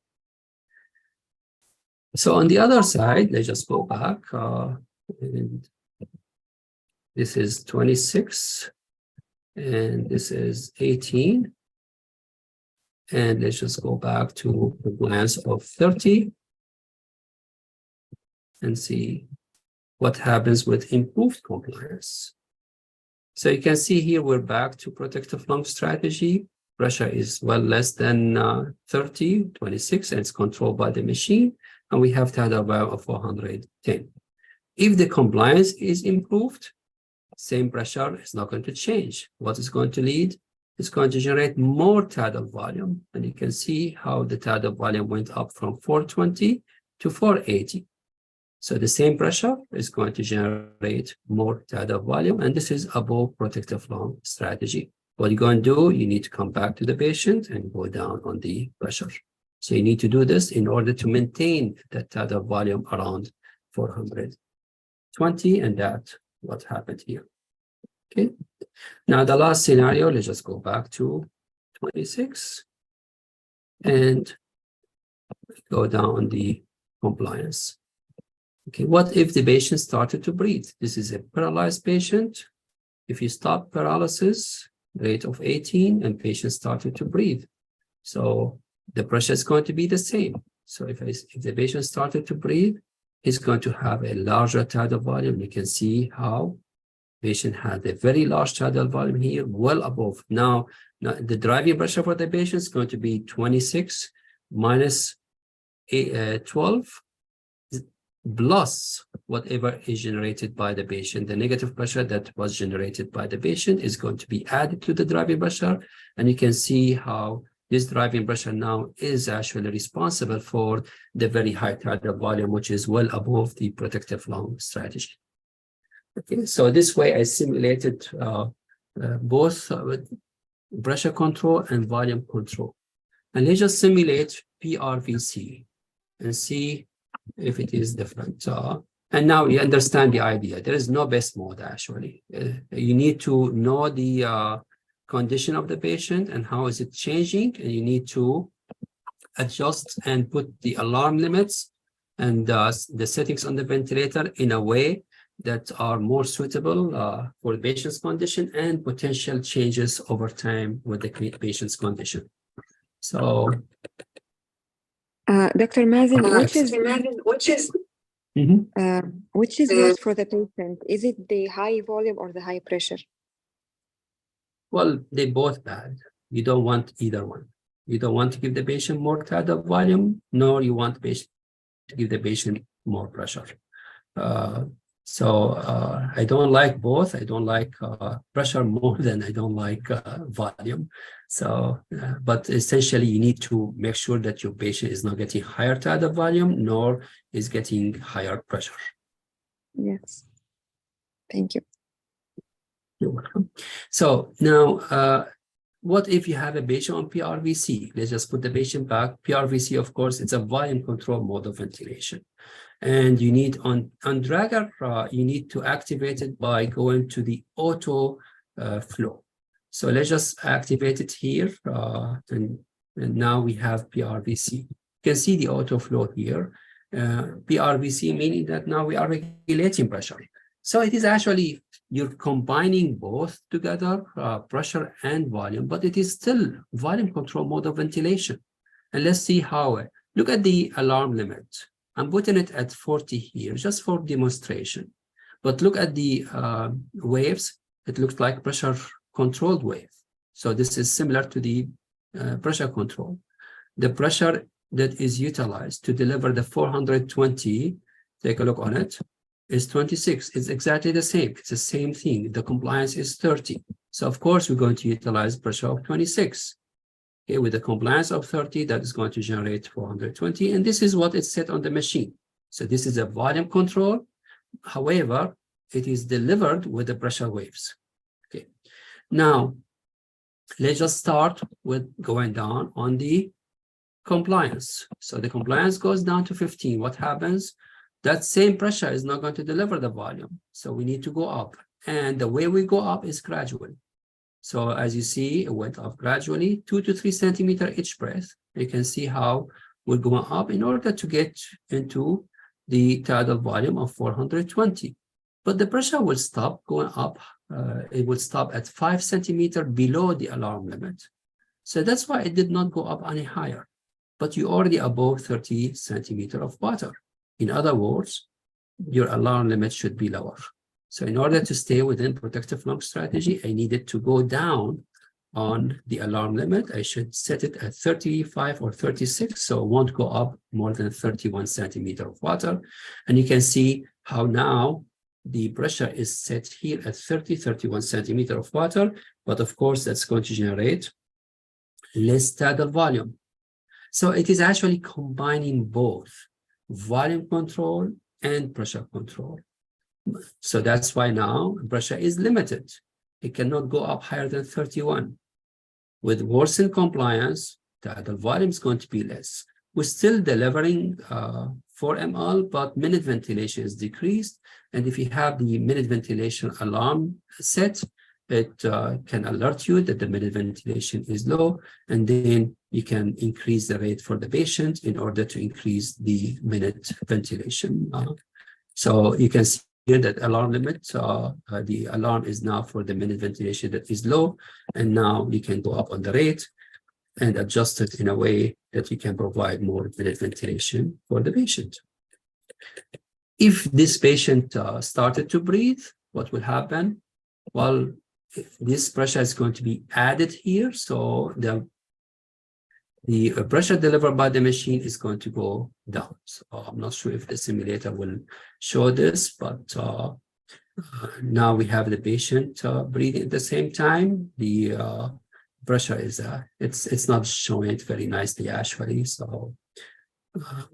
Speaker 2: So on the other side, let's just go back. And this is 26, and this is 18. And let's just go back to the glance of 30 and see what happens with improved compliance. So you can see here we're back to protective lung strategy. Pressure is well less than 30, 26, and it's controlled by the machine. And we have tidal volume of 410. If the compliance is improved, same pressure is not going to change. What is going to lead? It's going to generate more tidal volume. And you can see how the tidal volume went up from 420 to 480. So the same pressure is going to generate more tidal volume, and this is above protective lung strategy. What you're going to do, you need to come back to the patient and go down on the pressure. So you need to do this in order to maintain that tidal volume around 420, and that's what happened here. Okay. Now the last scenario, let's just go back to 26 and go down on the compliance. Okay, what if the patient started to breathe? This is a paralyzed patient. If you stop paralysis, rate of 18, and patient started to breathe. So the pressure is going to be the same. So if the patient started to breathe, he's going to have a larger tidal volume. You can see how patient had a very large tidal volume here, well above. Now the driving pressure for the patient is going to be 26 minus 12 plus whatever is generated by the patient. The negative pressure that was generated by the patient is going to be added to the driving pressure, and you can see how this driving pressure now is actually responsible for the very high tidal volume, which is well above the protective lung strategy. Okay, so this way I simulated both pressure control and volume control. And let's just simulate PRVC and see if it is different. And now you understand the idea. There is no best mode, actually. You need to know the condition of the patient and how is it changing, and you need to adjust and put the alarm limits and the settings on the ventilator in a way that are more suitable for the patient's condition and potential changes over time with the patient's condition. So,
Speaker 6: Dr. Mazen, which is worse for the patient? Is it the high volume or the high pressure?
Speaker 2: well, they both bad. You don't want either one. You don't want to give the patient more tidal volume, nor you want the patient to give the patient more pressure. So I don't like both. I don't like pressure more than I don't like volume. So, but essentially you need to make sure that your patient is not getting higher tidal volume, nor is getting higher pressure.
Speaker 6: Yes. Thank you.
Speaker 2: You're welcome. So now, what if you have a patient on PRVC? Let's just put the patient back. PRVC, of course, it's a volume control mode of ventilation. And you need on Dragger, you need to activate it by going to the auto flow. So let's just activate it here. And now we have PRVC. You can see the auto flow here. PRVC meaning that now we are regulating pressure. So it is actually, you're combining both together, pressure and volume, but it is still volume control mode of ventilation. And let's see how. Look at the alarm limit. I'm putting it at 40 here, just for demonstration. But look at the waves. It looks like pressure controlled wave. So this is similar to the pressure control. The pressure that is utilized to deliver the 420, take a look on it, is 26. It's exactly the same. It's the same thing. The compliance is 30. So of course, we're going to utilize pressure of 26. Okay, with a compliance of 30, that is going to generate 420. And this is what is set on the machine. So this is a volume control. However, it is delivered with the pressure waves. Okay. Now, let's just start with going down on the compliance. So the compliance goes down to 15. What happens? That same pressure is not going to deliver the volume. So we need to go up. And the way we go up is gradual. So as you see, it went up gradually, 2 to 3 centimeters each breath. You can see how we're going up in order to get into the tidal volume of 420. But the pressure will stop going up. It will stop at 5 centimeters below the alarm limit. So that's why it did not go up any higher. But you're already above 30 centimeters of water. In other words, your alarm limit should be lower. So in order to stay within protective lung strategy, I needed to go down on the alarm limit. I should set it at 35 or 36, so it won't go up more than 31 centimeters of water. And you can see how now the pressure is set here at 31 centimeters of water. But of course, that's going to generate less tidal volume. So it is actually combining both volume control and pressure control. So that's why now pressure is limited. It cannot go up higher than 31. With worsened compliance, the volume is going to be less. We're still delivering 4 ml, but minute ventilation is decreased. And if you have the minute ventilation alarm set, it can alert you that the minute ventilation is low, and then you can increase the rate for the patient in order to increase the minute ventilation. So you can see here that alarm limit, the alarm is now for the minute ventilation that is low, and now you can go up on the rate and adjust it in a way that you can provide more minute ventilation for the patient. If this patient started to breathe, what will happen? Well, this pressure is going to be added here, so the pressure delivered by the machine is going to go down. So I'm not sure if the simulator will show this, but now we have the patient breathing at the same time. The pressure is, it's not showing it very nicely actually. So,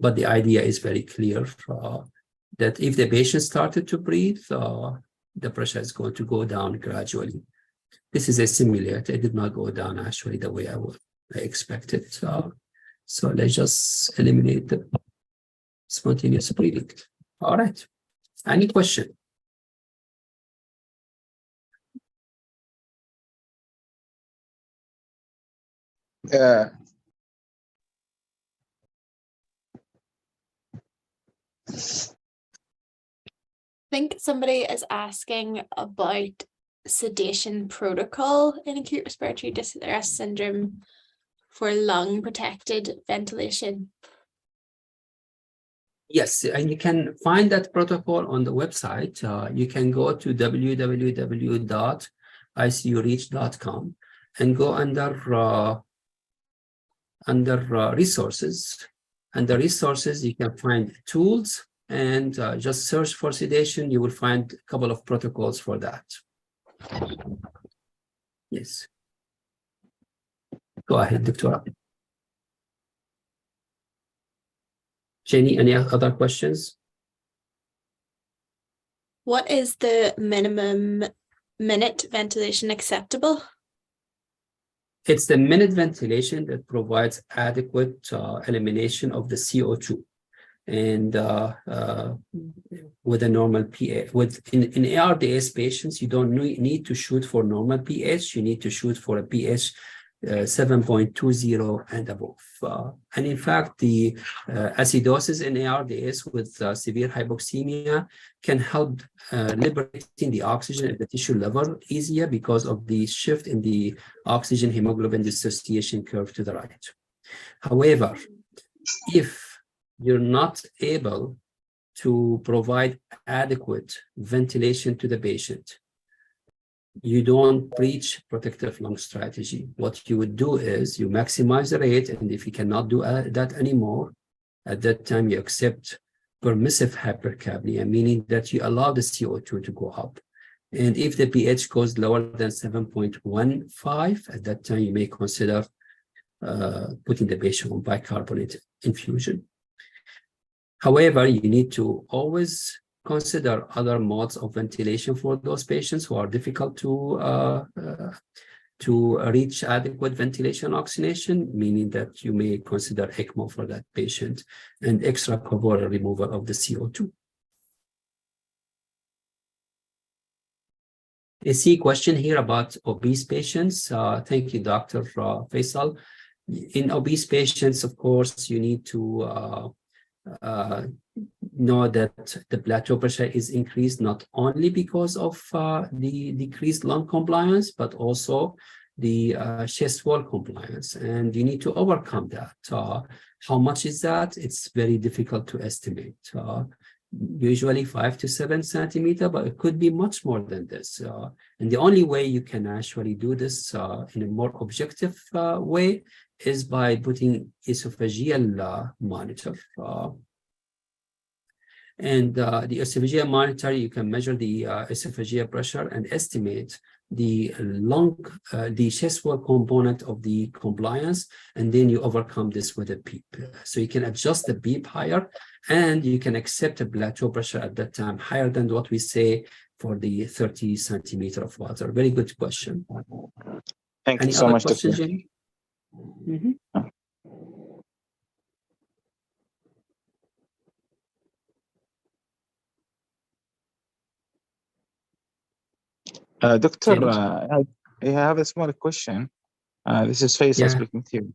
Speaker 2: but the idea is very clear that if the patient started to breathe, the pressure is going to go down gradually. This is a simulate. It did not go down actually the way I expected. So let's just eliminate the spontaneous breathing. All right. Any question?
Speaker 3: Uh,
Speaker 5: I think somebody is asking about sedation protocol in acute respiratory distress syndrome for lung protected ventilation.
Speaker 2: Yes, and you can find that protocol on the website. You can go to www.icureach.com and go under resources. Under resources, you can find tools and just search for sedation. You will find a couple of protocols for that. Yes. Go ahead, Doctora. Jenny, any other questions?
Speaker 5: What is the minimum minute ventilation acceptable?
Speaker 2: It's the minute ventilation that provides adequate elimination of the CO2. And with a normal pH, in ARDS patients, you don't need to shoot for normal pH. You need to shoot for a pH 7.20 and above. And in fact, the acidosis in ARDS with severe hypoxemia can help liberating the oxygen at the tissue level easier because of the shift in the oxygen hemoglobin dissociation curve to the right. However, if you're not able to provide adequate ventilation to the patient, you don't breach protective lung strategy. What you would do is you maximize the rate, and if you cannot do that anymore, at that time you accept permissive hypercapnia, meaning that you allow the CO2 to go up. And if the pH goes lower than 7.15, at that time you may consider putting the patient on bicarbonate infusion. However, you need to always consider other modes of ventilation for those patients who are difficult to reach adequate ventilation oxygenation, meaning that you may consider ECMO for that patient and extracorporeal removal of the CO2. I see a question here about obese patients. Thank you, Dr. Faisal. In obese patients, of course, you need to know that the plateau pressure is increased not only because of the decreased lung compliance, but also the chest wall compliance, and you need to overcome that. How much is that? It's very difficult to estimate. Usually 5 to 7 centimeters, but it could be much more than this. And the only way you can actually do this in a more objective way is by putting esophageal monitor. And the esophageal monitor, you can measure the esophageal pressure and estimate the the chest wall component of the compliance, and then you overcome this with a PEEP. So you can adjust the PEEP higher, and you can accept a plateau pressure at that time higher than what we say for the 30 centimeters of water. Very good question.
Speaker 3: Thank you so much, Dr.
Speaker 2: Jenny? Mm-hmm.
Speaker 3: Doctor, I have a small question. This is Faisal speaking to you.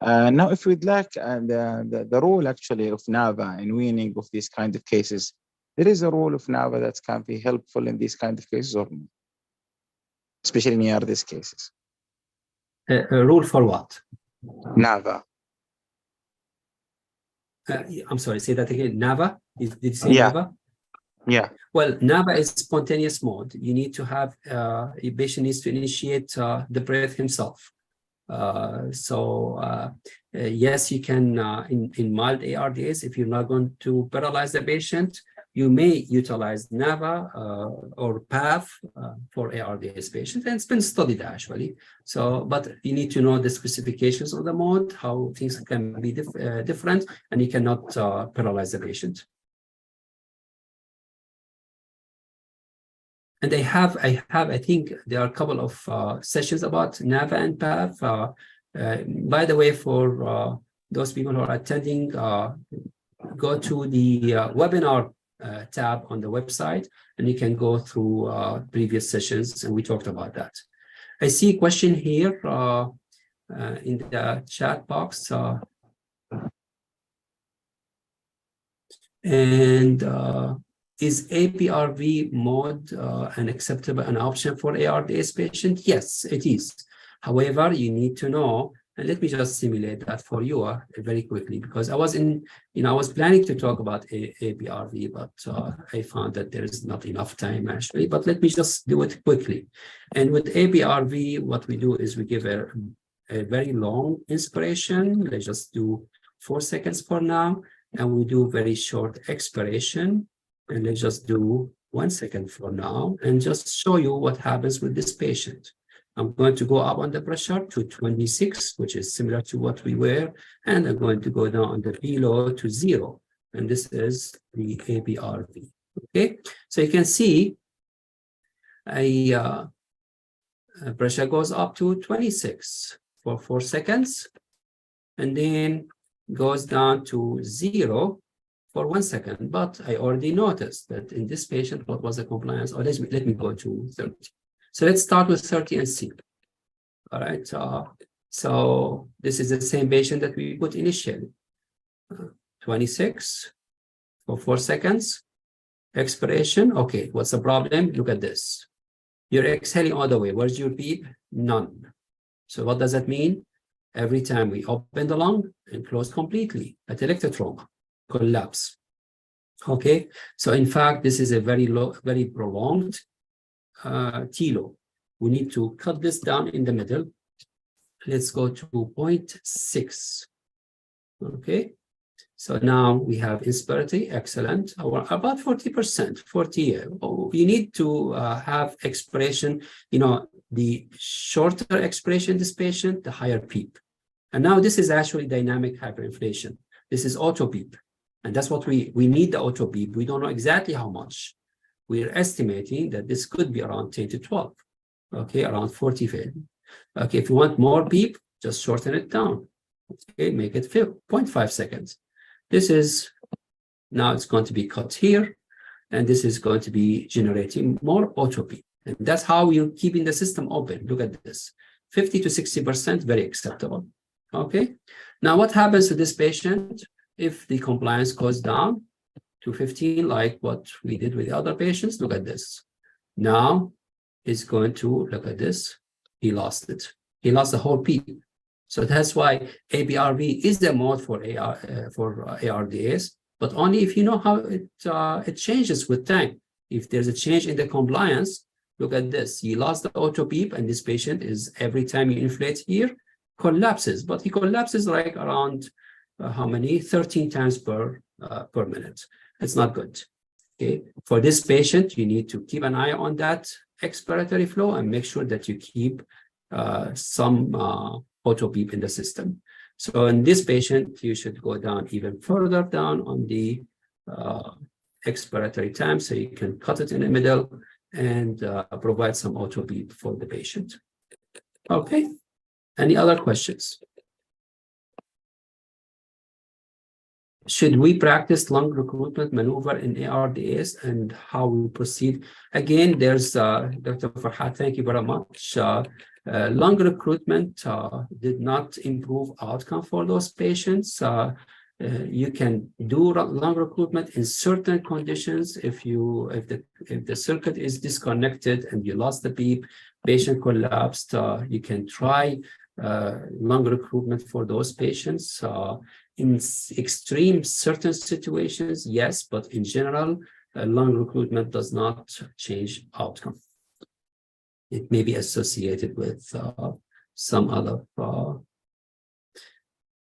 Speaker 3: Now, if we'd like the role actually of NAVA in weaning of these kind of cases, there is a role of NAVA that can be helpful in these kind of cases, or not? Especially in ARDS cases.
Speaker 2: A rule for what?
Speaker 3: NAVA.
Speaker 2: I'm sorry, say that again. NAVA? Did you say NAVA?
Speaker 3: Yeah.
Speaker 2: Well, NAVA is spontaneous mode. You need to have, a patient needs to initiate the breath himself. Yes, you can, in mild ARDS, if you're not going to paralyze the patient, you may utilize NAVA or PAV for ARDS patients, and it's been studied actually. So, but you need to know the specifications of the mode, how things can be different, and you cannot paralyze the patient. And I think there are a couple of sessions about NAVA and PAV. By the way, for those people who are attending, go to the webinar tab on the website, and you can go through previous sessions, and we talked about that. I see a question here in the chat box, and is APRV mode an option for ARDS patient? Yes, it is. However, you need to know, and let me just simulate that for you very quickly, because I was I was planning to talk about APRV, but I found that there is not enough time actually, but let me just do it quickly. And with APRV, what we do is we give a very long inspiration. Let's just do 4 seconds for now, and we do very short expiration. And let's just do 1 second for now, and just show you what happens with this patient. I'm going to go up on the pressure to 26, which is similar to what we were, and I'm going to go down on the below to 0. And this is the APRV. Okay, so you can see pressure goes up to 26 for 4 seconds, and then goes down to 0 for 1 second. But I already noticed that in this patient, what was the compliance? Or let me go to 30. So let's start with 30 and see. All right. So this is the same patient that we put initially. 26 for 4 seconds. Expiration. Okay, what's the problem? Look at this. You're exhaling all the way. Where's your beep? None. So what does that mean? Every time we open the lung and close completely, atelectatic trauma, collapse. Okay, so in fact, this is a very low, very prolonged TLO. We need to cut this down in the middle. Let's go to 0.6. Okay, so now we have inspiratory, excellent, or about 40%, 40. You need to have expiration, the shorter expiration in this patient, the higher PEEP. And now this is actually dynamic hyperinflation. This is auto PEEP. And that's what we need, the auto PEEP. We don't know exactly how much. We're estimating that this could be around 10 to 12, okay, around 40. Okay, if you want more PEEP, just shorten it down. Okay, make it 0.5 seconds. This is, now it's going to be cut here, and this is going to be generating more auto PEEP. And that's how we're keeping the system open. Look at this, 50 to 60%, very acceptable. Okay, now what happens to this patient if the compliance goes down to 15, like what we did with the other patients? Look at this. Now it's going to, look at this, he lost it. He lost the whole PEEP. So that's why APRV is the mode for ARDS, but only if you know how it changes with time. If there's a change in the compliance, look at this. He lost the auto PEEP, and this patient is, every time you inflate here, collapses. But he collapses like around how many? 13 times per minute. It's not good. Okay. For this patient, you need to keep an eye on that expiratory flow and make sure that you keep some auto PEEP in the system. So in this patient, you should go down even further down on the expiratory time, so you can cut it in the middle and provide some auto PEEP for the patient. Okay. Any other questions? Should we practice lung recruitment maneuver in ARDS, and how we proceed? Again, there's Dr. Farhat, thank you very much. Lung recruitment did not improve outcome for those patients. You can do lung recruitment in certain conditions. If the circuit is disconnected and you lost the PEEP, patient collapsed, you can try lung recruitment for those patients. In extreme certain situations, yes, but in general, lung recruitment does not change outcome. It may be associated with some other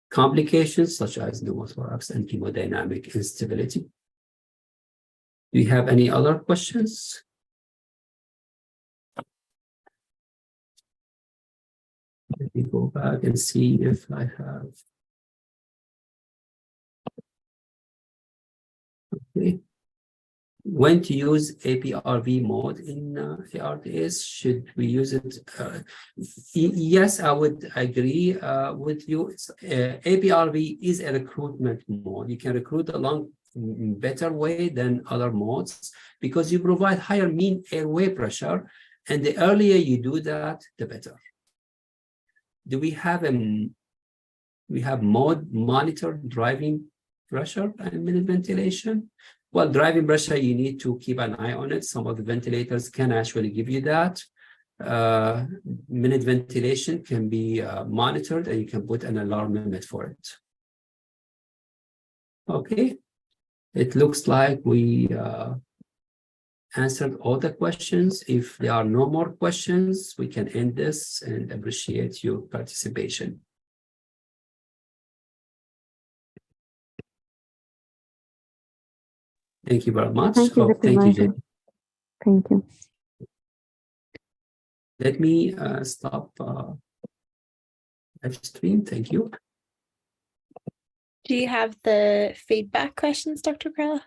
Speaker 2: complications, such as pneumothorax and hemodynamic instability. Do you have any other questions? Let me go back and see if I have. Okay. When to use APRV mode in ARDS? Should we use it? Yes, I would agree with you. APRV is a recruitment mode. You can recruit along in better way than other modes because you provide higher mean airway pressure, and the earlier you do that, the better. Do we have mode monitored driving pressure and minute ventilation? Well, driving pressure, you need to keep an eye on it. Some of the ventilators can actually give you that. Minute ventilation can be monitored, and you can put an alarm limit for it. Okay, it looks like we answered all the questions. If there are no more questions, we can end this and appreciate your participation. Thank you very much.
Speaker 6: Thank you,
Speaker 2: Thank you, Jenny.
Speaker 6: Thank you.
Speaker 2: Let me stop live stream. Thank you.
Speaker 5: Do you have the feedback questions, Dr. Krella?